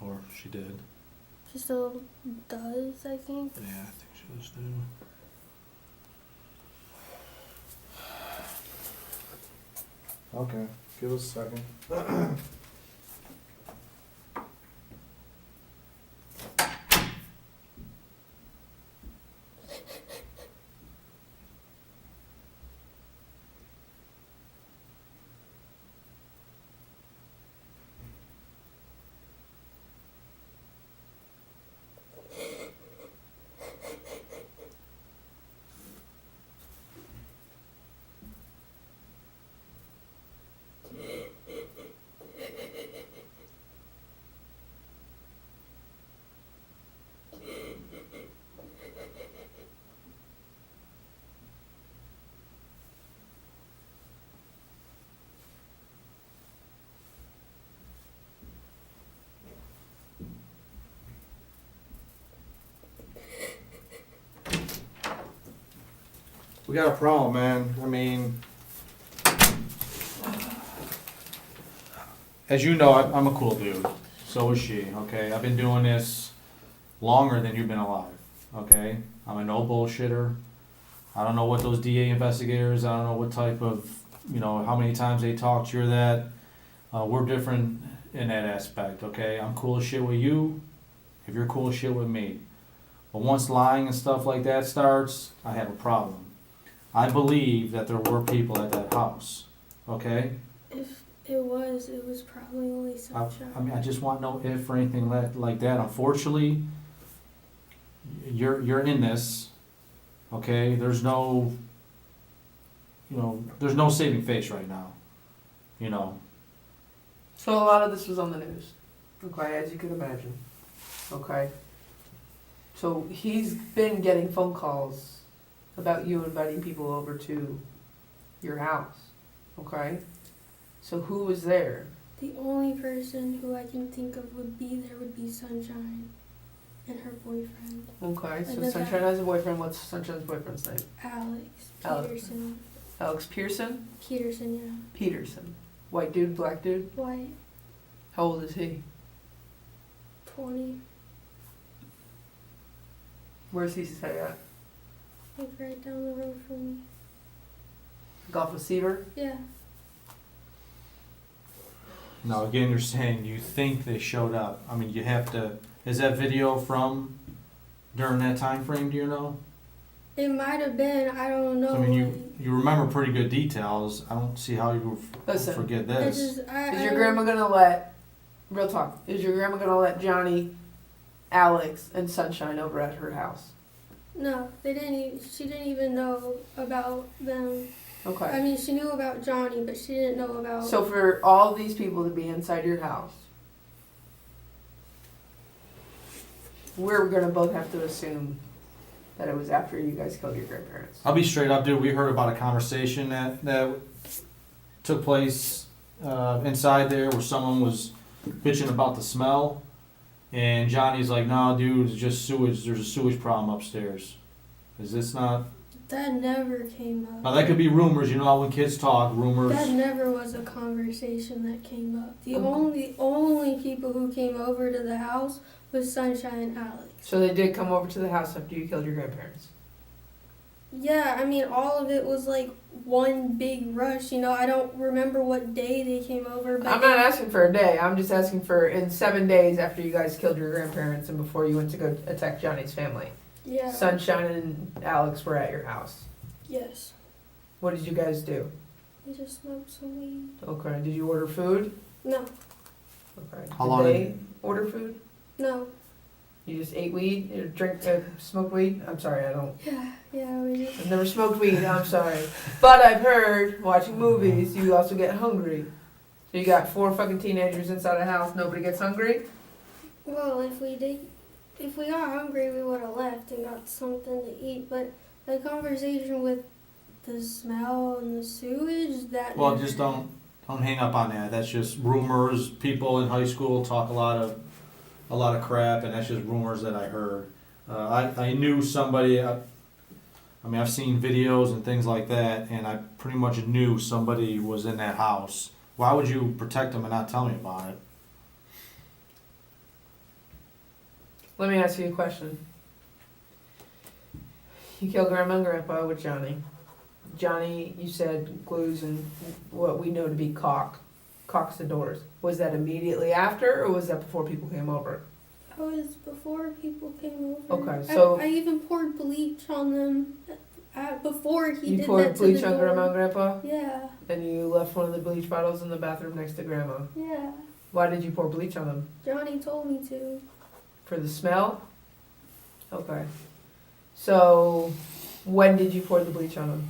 Or she did. She still does, I think. Yeah, I think she does too. Okay, give us a second. We got a problem, man. I mean, as you know, I'm a cool dude. So is she, okay? I've been doing this longer than you've been alive, okay? I'm a no bullshitter. I don't know what those DA investigators, I don't know what type of, how many times they talked to you or that. We're different in that aspect, okay? I'm cool as shit with you if you're cool as shit with me. But once lying and stuff like that starts, I have a problem. I believe that there were people at that house, okay? If it was probably only Sunshine. I mean, I just want no if or anything like that. Unfortunately, you're in this, okay? There's no, there's no saving face right now, So a lot of this was on the news, okay, as you can imagine, okay? So he's been getting phone calls about you inviting people over to your house, okay? So who was there? The only person who I can think of would be Sunshine and her boyfriend, Okay, so the Sunshine guy- has a boyfriend. What's Sunshine's boyfriend's name? Alex Alex. Peterson. Alex Pearson? Peterson, yeah. Peterson. White dude, black dude? White, How old is he? 20, Where's he stay at? like right down the road from me. Golf receiver? Yeah. Now, again, you're saying you think they showed up. I mean, you have to, is that video from during that time frame, do you know? It might have been, I don't know. So, I mean, you remember pretty good details. I don't see how you Listen, forget I this. just, Is your grandma gonna let, real talk, is your grandma gonna let Johnny, Alex, and Sunshine over at her house? No, they didn't even, she didn't even know about them. I Okay. mean, she knew about Johnny, but she didn't know about... So for all these people to be inside your house, we're gonna both have to assume that it was after you guys killed your grandparents. I'll be straight up, dude. We heard about a conversation that took place inside there where someone was bitching about the smell. And Johnny's like, no, dude, it's just sewage. There's a sewage problem upstairs. Is this not? That never came up. Now, that could be rumors. You know how when kids talk, rumors. That never was a conversation that came up. The only people who came over to the house was Sunshine and Alex. So they did come over to the house after you killed your grandparents. Yeah, I mean, all of it was like one big rush. I don't remember what day they came over, but I'm not asking for a day. I'm just asking for in 7 days after you guys killed your grandparents and before you went to go attack Johnny's family. yeah, Sunshine and Alex were at your house. yes, What did you guys do? we just smoked some weed. Okay. Did you order food? No, Okay. How did long they did- order food? no, You just ate weed? You smoked weed? I'm sorry, I don't. yeah, we just I've never smoked weed, I'm sorry. But I've heard, watching movies, you also get hungry. So you got 4 fucking teenagers inside a house, nobody gets hungry? well, if we got hungry, we would have left and got something to eat. But the conversation with the smell and the sewage, that Well, never just don't hang up on that. That's just rumors. People in high school talk a lot of crap, and that's just rumors that I heard. I knew somebody. I mean, I've seen videos and things like that, and I pretty much knew somebody was in that house. Why would you protect them and not tell me about it? Let me ask you a question. You killed Grandma and Grandpa with Johnny. Johnny, you said, glues and what we know to be cocks the doors. Was that immediately after, or was that before people came over? That was before people came over. Okay, so- I even poured bleach on them before he You did poured that to bleach the on door. Grandma and Grandpa, Yeah, and you left one of the bleach bottles in the bathroom next to Grandma. yeah. Why did you pour bleach on them? Johnny told me to. For the smell? Okay. So, when did you pour the bleach on them?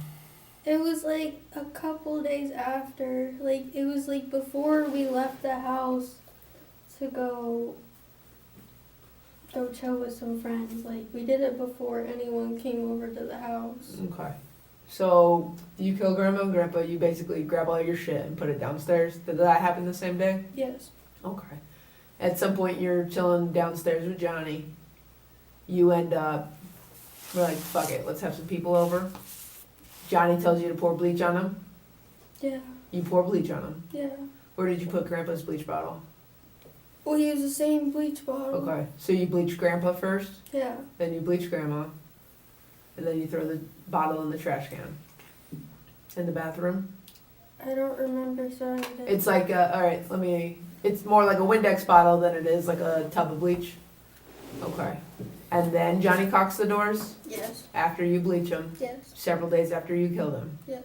It was like a couple days after. Like, it was like before we left the house to go chill with some friends. Like, we did it before anyone came over to the house. Okay. So, you kill Grandma and Grandpa, you basically grab all your shit and put it downstairs. Did that happen the same day? Yes. Okay. At some point, you're chilling downstairs with Johnny. You end up, we're like, fuck it, let's have some people over. Johnny tells you to pour bleach on them. Yeah. You pour bleach on them. Yeah. Where did you put Grandpa's bleach bottle? We use the same bleach bottle. Okay. So you bleach Grandpa first, Yeah. then you bleach Grandma, and then you throw the bottle in the trash can. In the bathroom. I don't remember throwing it in. It's like, it's more like a Windex bottle than it is like a tub of bleach. Okay. And then Johnny cocks the doors Yes. after you bleach them, Yes. several days after you kill them. Yes.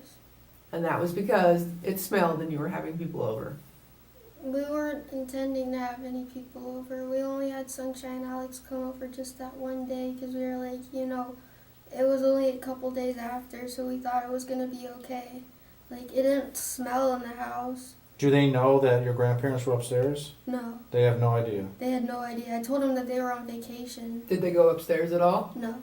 And that was because it smelled and you were having people over. We weren't intending to have any people over. We only had Sunshine and Alex come over just that one day because we were like, it was only a couple days after, so we thought it was going to be okay. Like, it didn't smell in the house. Do they know that your grandparents were upstairs? No. They have no idea. They had no idea. I told them that they were on vacation. Did they go upstairs at all? No.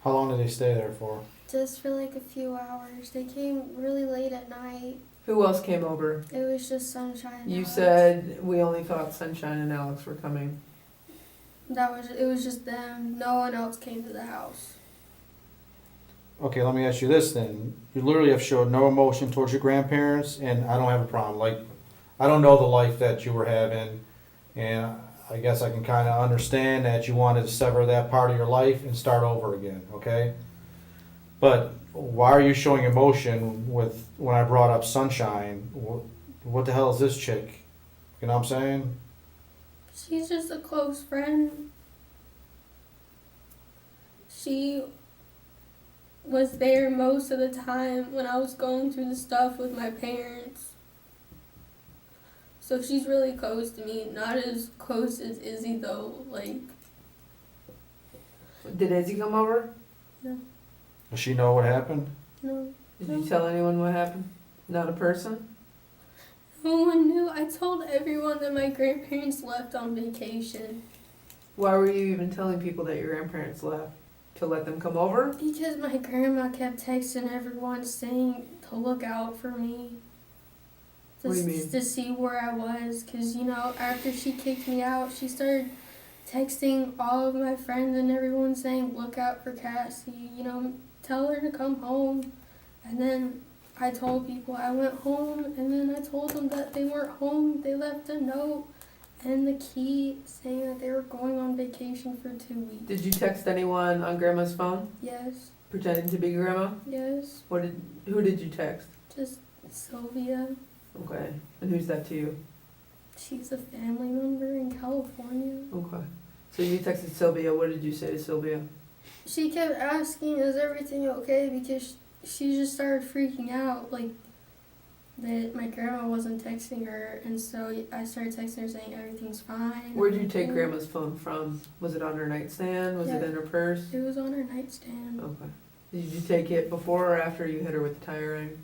How long did they stay there for? Just for like a few hours. They came really late at night. Who else came over? It was just Sunshine and You Alex. said we only thought Sunshine and Alex were coming. It was just them. No one else came to the house. Okay, let me ask you this then. You literally have showed no emotion towards your grandparents, and I don't have a problem. Like, I don't know the life that you were having, and I guess I can kind of understand that you wanted to sever that part of your life and start over again, okay? But why are you showing emotion with when I brought up Sunshine? What the hell is this chick? You know what I'm saying? She's just a close friend. She was there most of the time when I was going through the stuff with my parents. So she's really close to me. Not as close as Izzy though. Like, Did Izzy come over? Does she know what happened? no. Did you tell anyone what happened? Not a person? No one knew. I told everyone that my grandparents left on vacation. Why were you even telling people that your grandparents left? To let them come over? Because my grandma kept texting everyone saying to look out for me. What do you mean? To see where I was. Because, after she kicked me out, she started texting all of my friends and everyone saying, look out for Cassie. Tell her to come home. And then I told people I went home. And then I told them that they weren't home. They left a note and the key saying that they were going on vacation for 2 weeks. Did you text anyone on Grandma's phone? Yes. Pretending to be Grandma? Yes. Who did you text? Just Sylvia. Okay. And who's that to you? She's a family member in California. Okay. So you texted Sylvia. What did you say to Sylvia? She kept asking, is everything okay? Because she just started freaking out, like, that my grandma wasn't texting her. And so I started texting her saying everything's fine. Where'd you take Grandma's phone from? Was it on her nightstand? Was it Yeah. in her purse? It was on her nightstand. Okay. Did you take it before or after you hit her with the tire iron?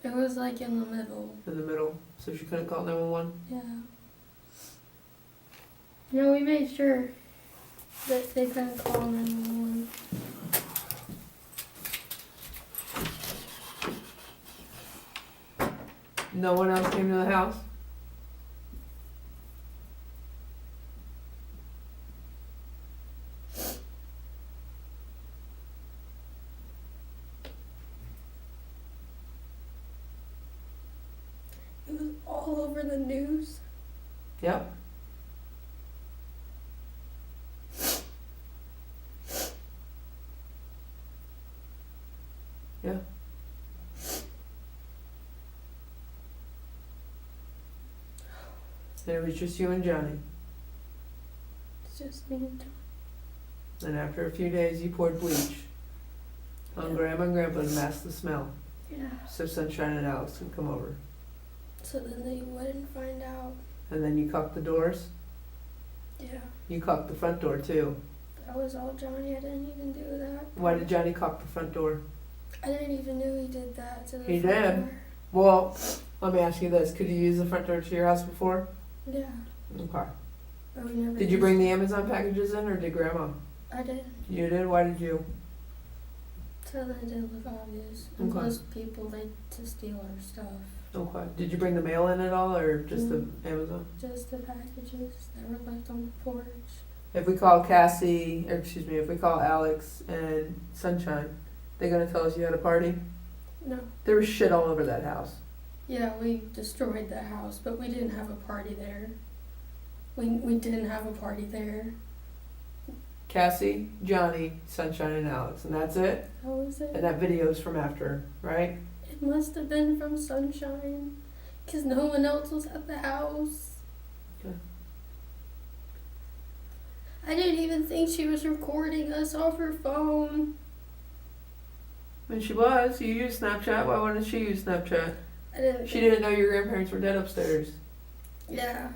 It was, like, in the middle. In the middle. So she couldn't call 911? Yeah. We made sure that they couldn't call 911. No one else came to the house? all over the news. Yep. Yeah. And it was just you and Johnny. It's just me and John. And after a few days, you poured bleach on Grandma and Grandpa to mask the smell, Yeah. so Sunshine and Alex could come over. So then they wouldn't find out. And then you caulked the doors. Yeah. You caulked the front door too. That was all Johnny. I didn't even do that. Why did Johnny caulk the front door? I didn't even know he did that to the He front did. door. Well, let me ask you this: could you use the front door to your house before? Yeah. Okay. But we never Did you bring the Amazon packages in, or did Grandma? I did. You did. Why did you? So that it didn't look obvious. And Okay. plus people like to steal our stuff. Okay. Did you bring the mail in at all, or just the Amazon? Just the packages that were left on the porch. If we call Cassie, or excuse me, if we call Alex and Sunshine, they gonna tell us you had a party? No. There was shit all over that house. Yeah, we destroyed the house, but we didn't have a party there. We didn't have a party there. Cassie, Johnny, Sunshine, and Alex, and that's it. How was it? And that video's from after, right? It must have been from Sunshine, because no one else was at the house. Okay. I didn't even think she was recording us off her phone. And she was. You used Snapchat. Why wouldn't she use Snapchat? I didn't. She didn't know your grandparents were dead upstairs. Yeah,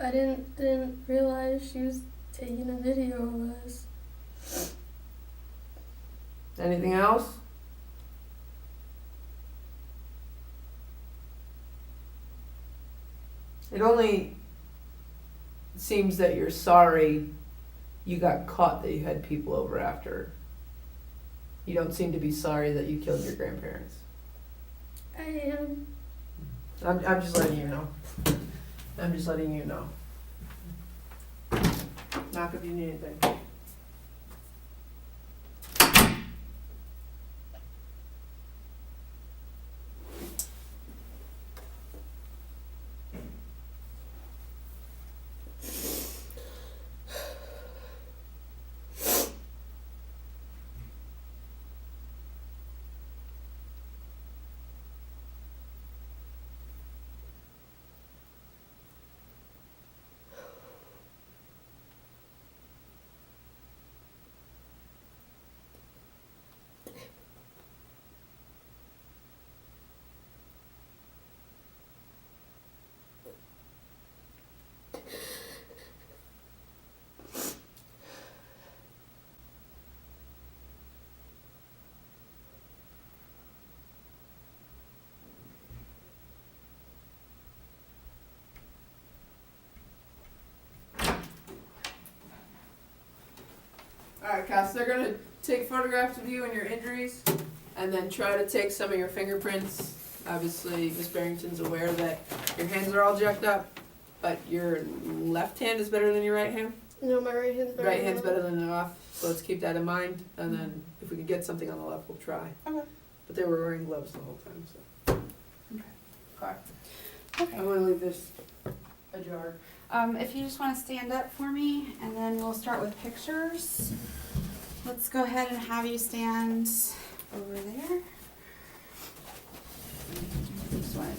I didn't realize she was taking a video of us. Anything else? It only seems that you're sorry you got caught that you had people over after. You don't seem to be sorry that you killed your grandparents. I am. I'm just letting you know. I'm just letting you know. Knock if you need anything. Alright, Cass, they're gonna take photographs of you and your injuries and then try to take some of your fingerprints. Obviously, Miss Barrington's aware that your hands are all jacked up, but your left hand is better than your right hand. No, my right hand's better. Right hand's better than the left, so let's keep that in mind. And then if we can get something on the left, we'll try. Okay. But they were wearing gloves the whole time, so. Okay. I'm gonna leave this ajar. If you just want to stand up for me, and then we'll start with pictures. Let's go ahead and have you stand over there. This way.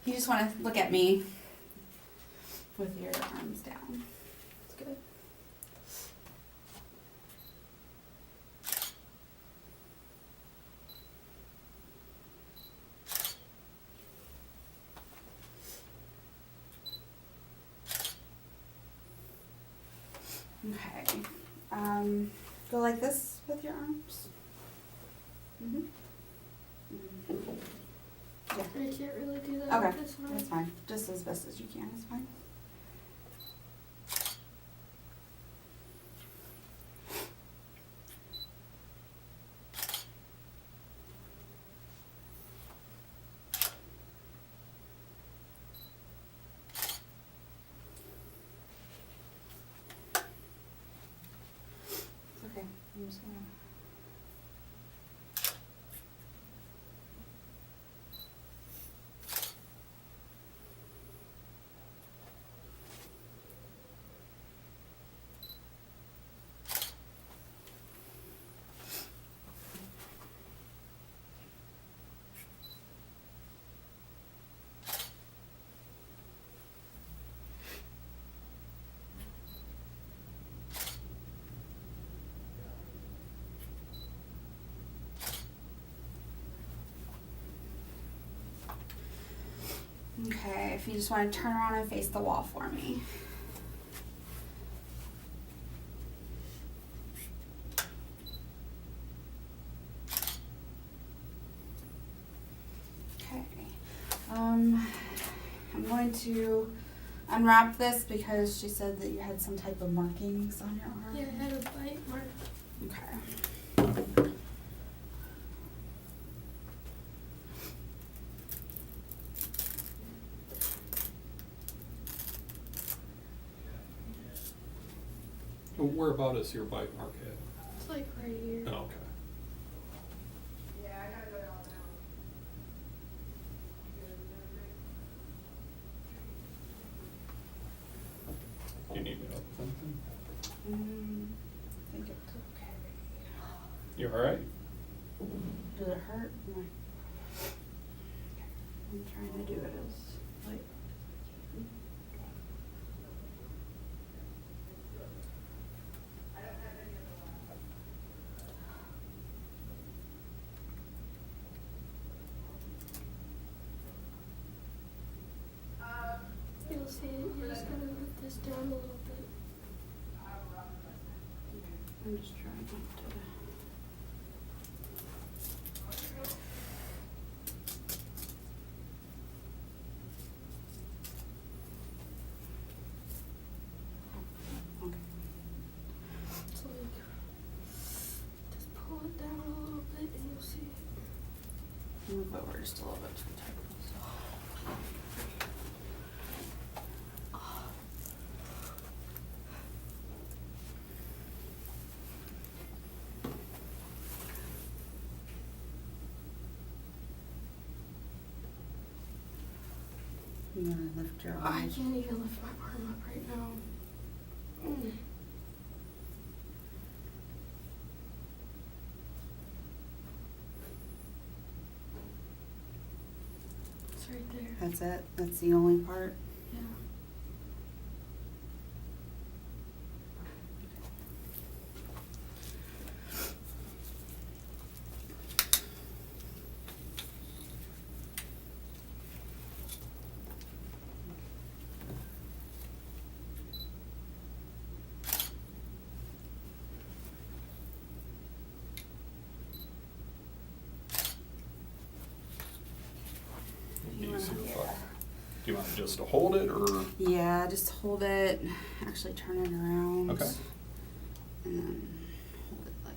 You just want to look at me with your arms down. That's good. Okay. Go like this with your arms. I can't really do that Okay, with this one. that's fine. Just as best as you can is fine. I'm just gonna. Okay, if you just want to turn around and face the wall for me. Okay. I'm going to unwrap this because she said that you had some type of markings on your arm. Yeah, I had a bite mark. Okay. Where about is your bite mark at? It's like right here. Oh, okay. Do you need me to open something? I think it's okay. You alright? Does it hurt? No. I'm trying to do it as light. You'll see it. You just gotta lift this down a little bit. I'm just trying not to. Okay. So like, just pull it down a little bit and you'll see it. Move over just a little bit too tight. You wanna lift your I arms? can't even lift my arm up right now. It's right there. That's it? That's the only part? Yeah. You wanna- Easier, yeah. but do you want just to hold it or? Yeah, just hold it, actually turn it around. Okay. And then hold it like.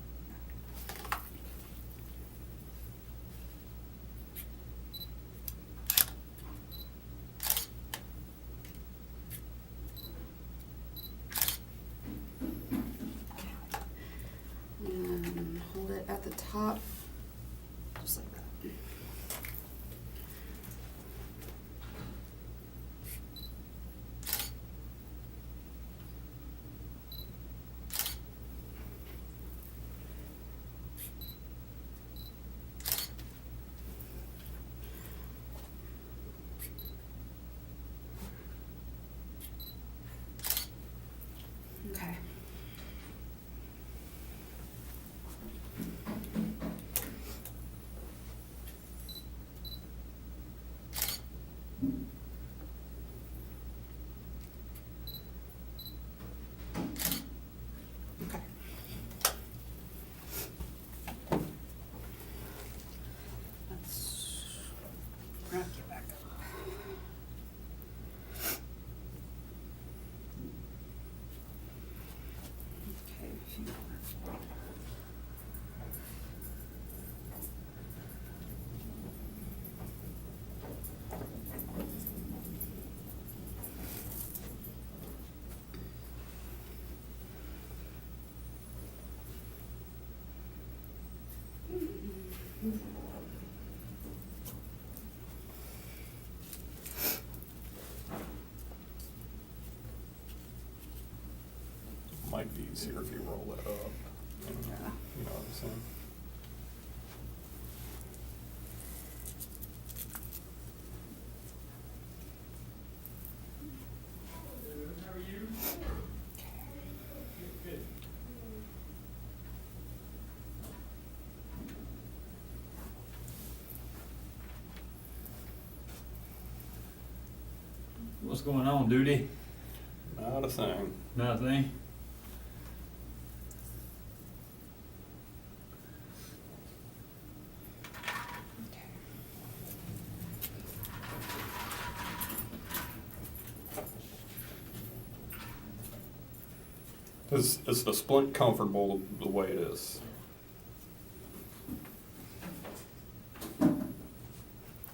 And then hold it at the top, just like that. Okay. Might be easier if you roll it up. You know what I'm saying? What's going on, duty? Not a thing. Nothing. Is the splint comfortable the way it is?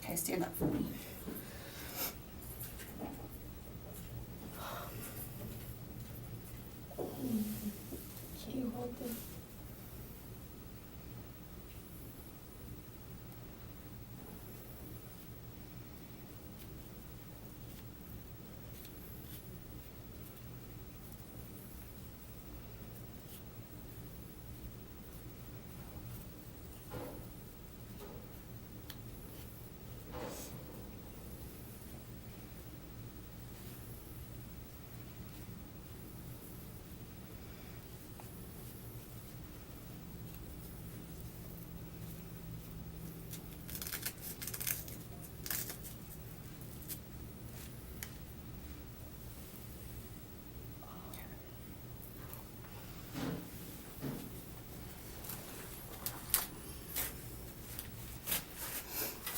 Okay, stand up for me. Can you hold this?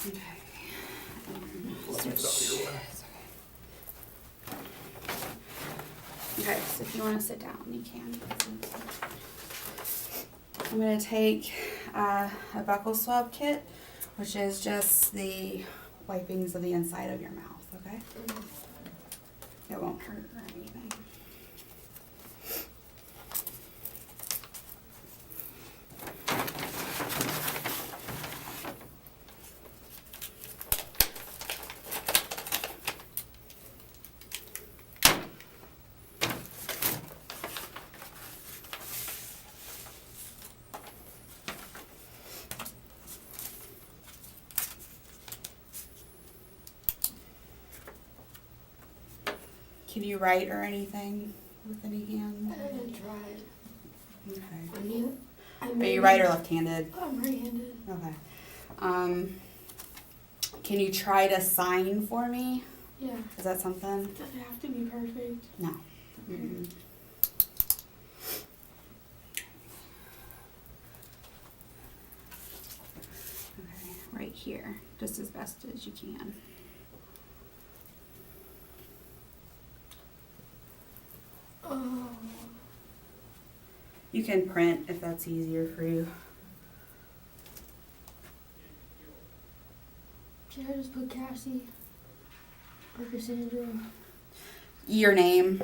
Okay. Let me get out of your way. Okay, so if you want to sit down, you can. I'm going to take a buccal swab kit, which is just the wipings of the inside of your mouth, okay? It won't hurt or anything. Can you write or anything with any hand? I'm gonna try it. Okay. And you? Are you right or left-handed? I'm right-handed. Okay. Can you try to sign for me? Yeah. Is that something? Does it have to be perfect? No. Mm-mm. Okay, right here, just as best as you can. Oh. You can print if that's easier for you. Should I just put Cassie or Cassandra? Your name.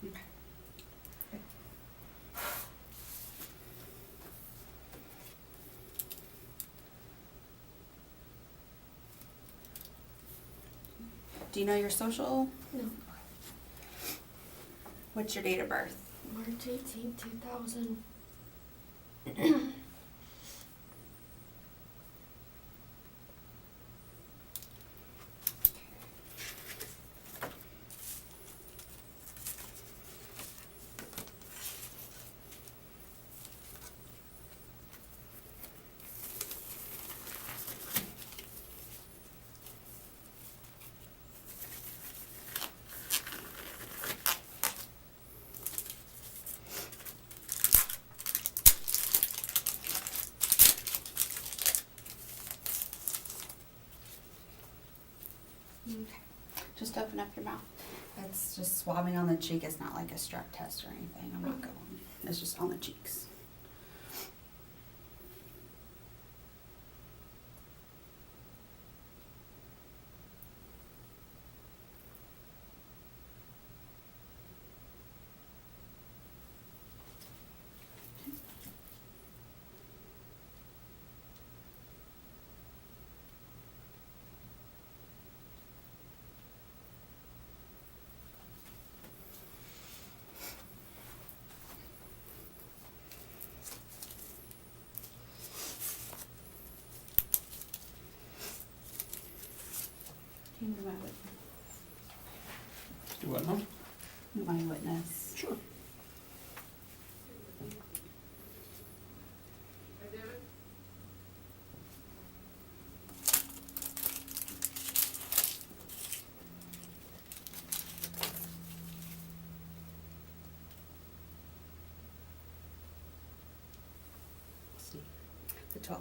Okay. Do you know your social? No. What's your date of birth? March 18, 2000. Okay. Just open up your mouth. It's just swabbing on the cheek. It's not like a strep test or anything. I'm not going. It's just on the cheeks. Can you be my witness? Do what now? Be my witness. Sure. The 12th.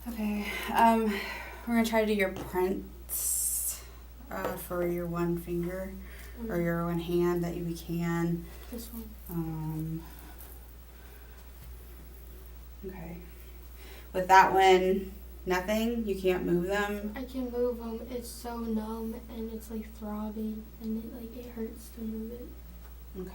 Okay, we're gonna try to do your prints for your one finger or your one hand that you can. This one. Okay. With that one, nothing? You can't move them? I can move them. It's so numb and it's like throbbing and it hurts to move it. Okay.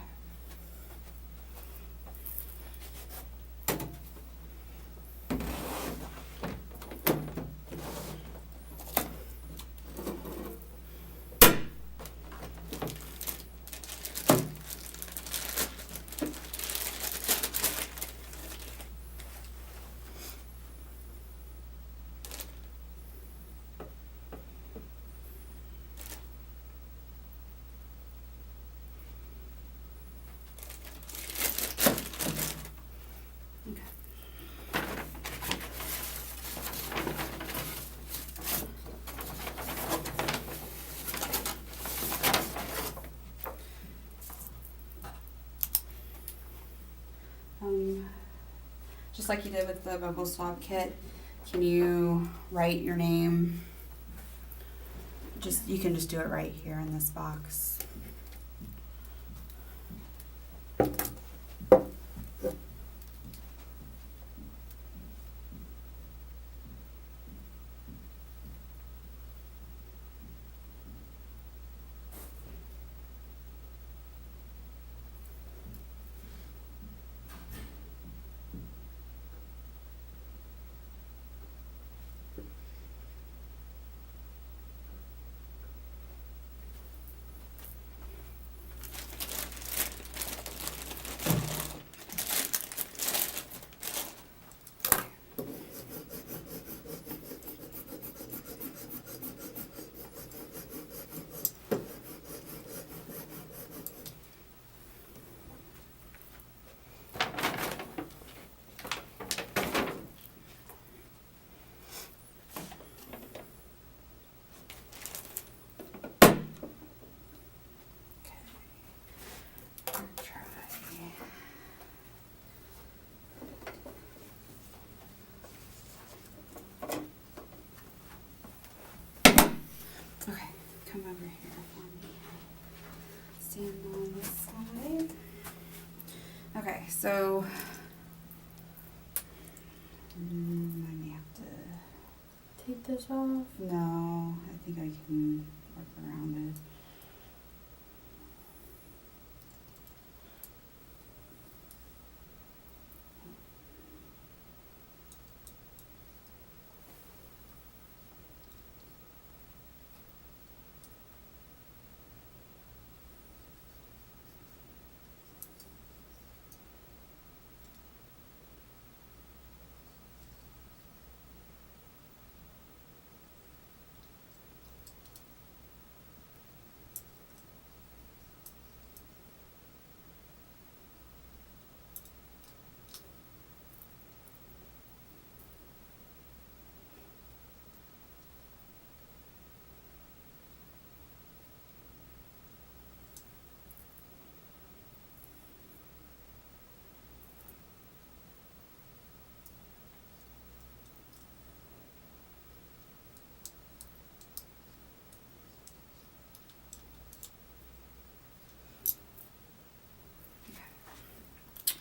Just like you did with the buccal swab kit, can you write your name? You can just do it right here in this box. come over here for me. Stand on this side. Okay, so I may have to. Take this off. No, I think I can work around it.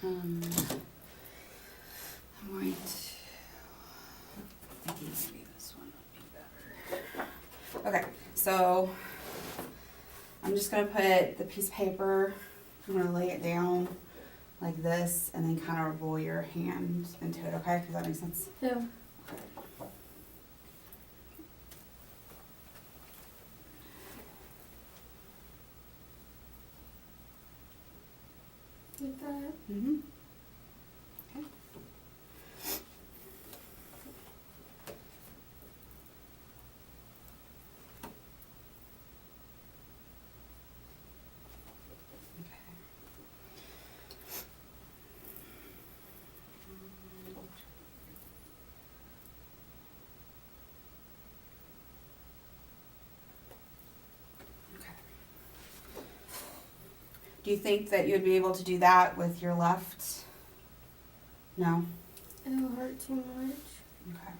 I'm going to, I think maybe this one would be better. Okay, so I'm just gonna put the piece of paper, I'm gonna lay it down like this and then kind of roll your hand into it, okay? Does that make sense? Yeah. Like that. Mm-hmm. Okay. Do you think that you'd be able to do that with your left? No? It'll hurt too much. Okay.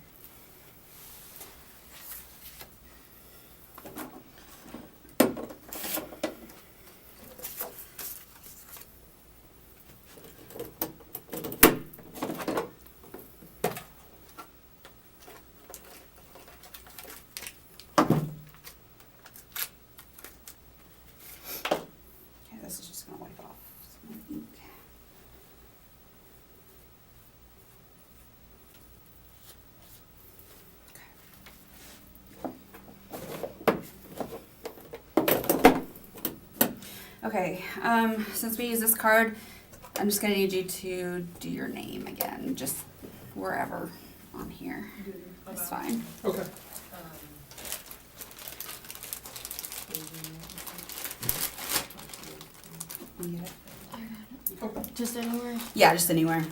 Okay, this is just gonna wipe off some ink. Okay, since we use this card, I'm just gonna need you to do your name again, just wherever on here. It's fine. Okay. You get it? Just anywhere. Yeah, just anywhere.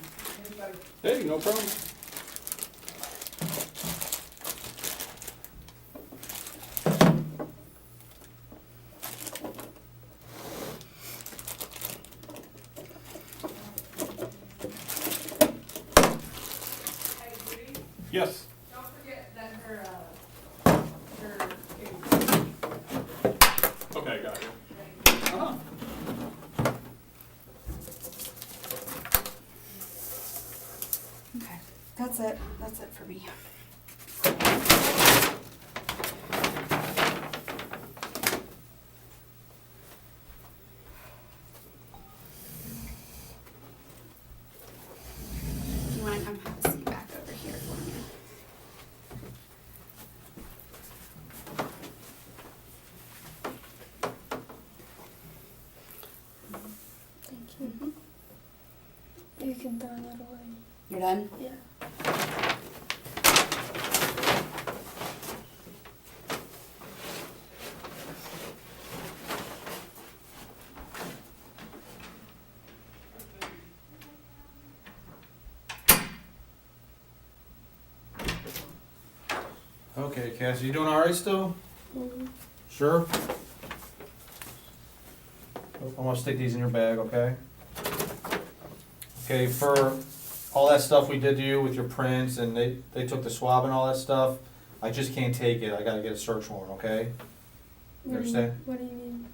Hey, no problem. Yes. Don't forget that her Okay, got you. uh-huh. Okay, that's it. That's it for me. Do you want to come have a seat back over here for me? Thank you. You can throw that away. You're done? Yeah. Okay, Cassie, you doing all right still? Mhm. Sure? I'm gonna stick these in your bag, okay? Okay, for all that stuff we did to you with your prints and they took the swab and all that stuff, I just can't take it. I gotta get a search warrant, okay? You understand? What do you mean?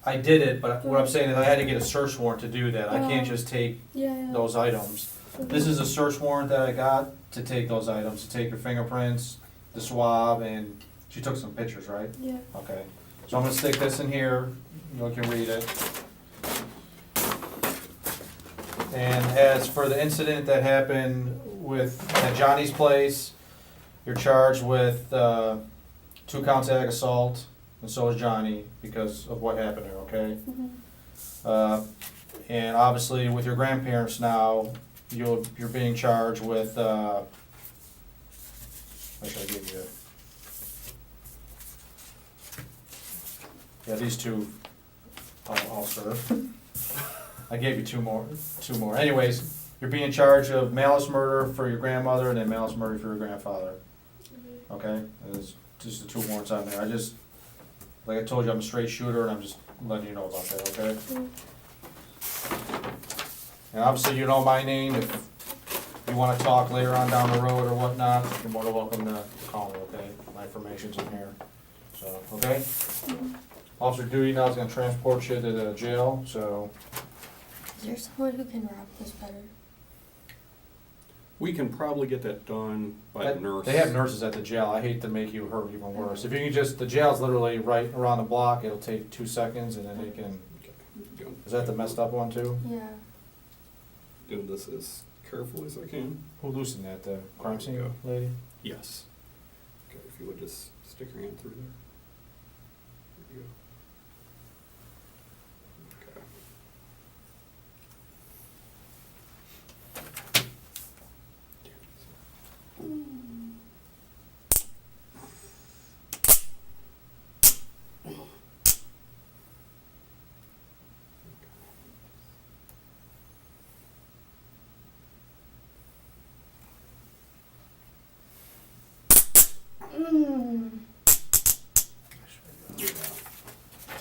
I did it, but what I'm saying is I had to get a search warrant to do that. I can't just take Yeah. those items. This is a search warrant that I got to take those items, to take your fingerprints, the swab, and she took some pictures, right? Yeah. Okay. So I'm gonna stick this in here, you can read it. And as for the incident that happened at Johnny's place, you're charged with 2 counts of ag assault, and so is Johnny, because of what happened there, okay? And obviously with your grandparents now, you're being charged with, what should I give you? Yeah, these 2, I'll serve. I gave you two more. Anyways, you're being charged of malice murder for your grandmother and then malice murder for your grandfather. Okay? And there's just the 2 warrants on there. Like I told you, I'm a straight shooter and I'm just letting you know about that, okay? And obviously you know my name. If you want to talk later on down the road or whatnot, you're more than welcome to call me, okay? My information's in here. So, okay? Officer duty now is going to transport you to the jail, so. Is there someone who can wrap this better? We can probably get that done by a nurse. They have nurses at the jail. I hate to make you hurt even worse. If you can just, the jail's literally right around the block. It'll take 2 seconds and then they can, is that the messed up one too? Yeah. Do this as careful as I can. Who loosened that, the crime scene Go. lady? Yes. Okay, if you would just stick your hand through there. There you go. Okay.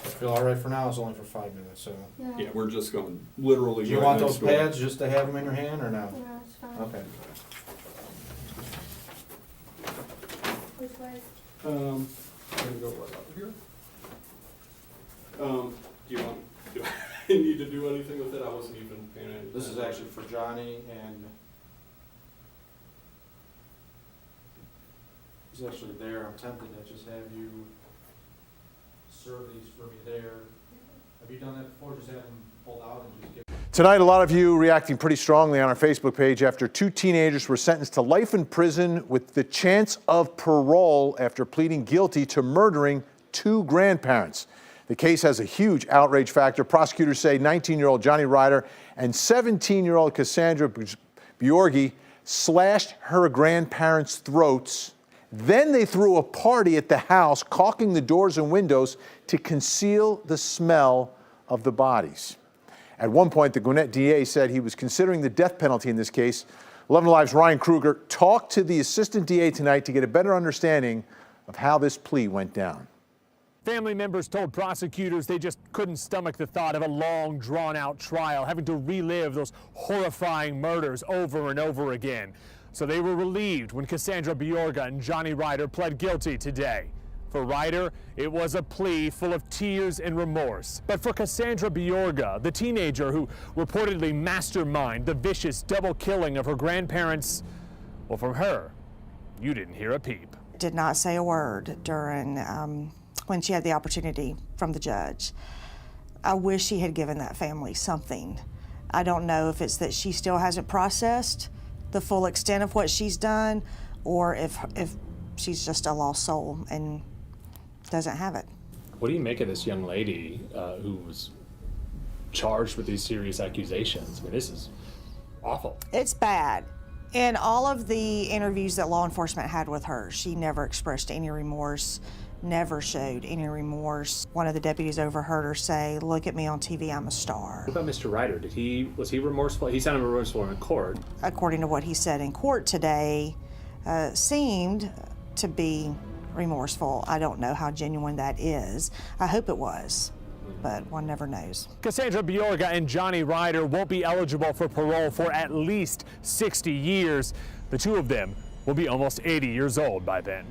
I feel all right for now. It's only for 5 minutes, so. Yeah, we're just going literally. Do you right want next those door. pads just to have them in your hand or no? Yeah, it's fine. Okay. Which way? I'm gonna go right over here. Do you want, do I need to do anything with it? I wasn't even paying any. This is actually for Johnny and he's actually there. I'm tempted to just have you serve these for me there. Have you done that before? Just have them pulled out and just give. Tonight, a lot of you reacting pretty strongly on our Facebook page after 2 teenagers were sentenced to life in prison with the chance of parole after pleading guilty to murdering 2 grandparents. The case has a huge outrage factor. Prosecutors say 19-year-old Johnny Ryder and 17-year-old Cassandra Bjorge slashed her grandparents' throats. Then they threw a party at the house, caulking the doors and windows to conceal the smell of the bodies. At one point, the Gwinnett DA said he was considering the death penalty in this case. 11 Alive's Ryan Kruger talked to the assistant DA tonight to get a better understanding of how this plea went down. Family members told prosecutors they just couldn't stomach the thought of a long, drawn-out trial, having to relive those horrifying murders over and over again. So they were relieved when Cassandra Bjorge and Johnny Ryder pled guilty today. For Ryder, it was a plea full of tears and remorse. But for Cassandra Bjorge, the teenager who reportedly masterminded the vicious double killing of her grandparents, well, from her, you didn't hear a peep. Did not say a word during when she had the opportunity from the judge. I wish she had given that family something. I don't know if it's that she still hasn't processed the full extent of what she's done, or if she's just a lost soul and doesn't have it. What do you make of this young lady who was charged with these serious accusations? I mean, this is awful. It's bad. In all of the interviews that law enforcement had with her, she never expressed any remorse, never showed any remorse. One of the deputies overheard her say, "Look at me on TV, I'm a star." What about Mr. Ryder? Was he remorseful? He sounded remorseful in court. According to what he said in court today, seemed to be remorseful. I don't know how genuine that is. I hope it was, but one never knows. Cassandra Bjorge and Johnny Ryder won't be eligible for parole for at least 60 years. The 2 of them will be almost 80 years old by then.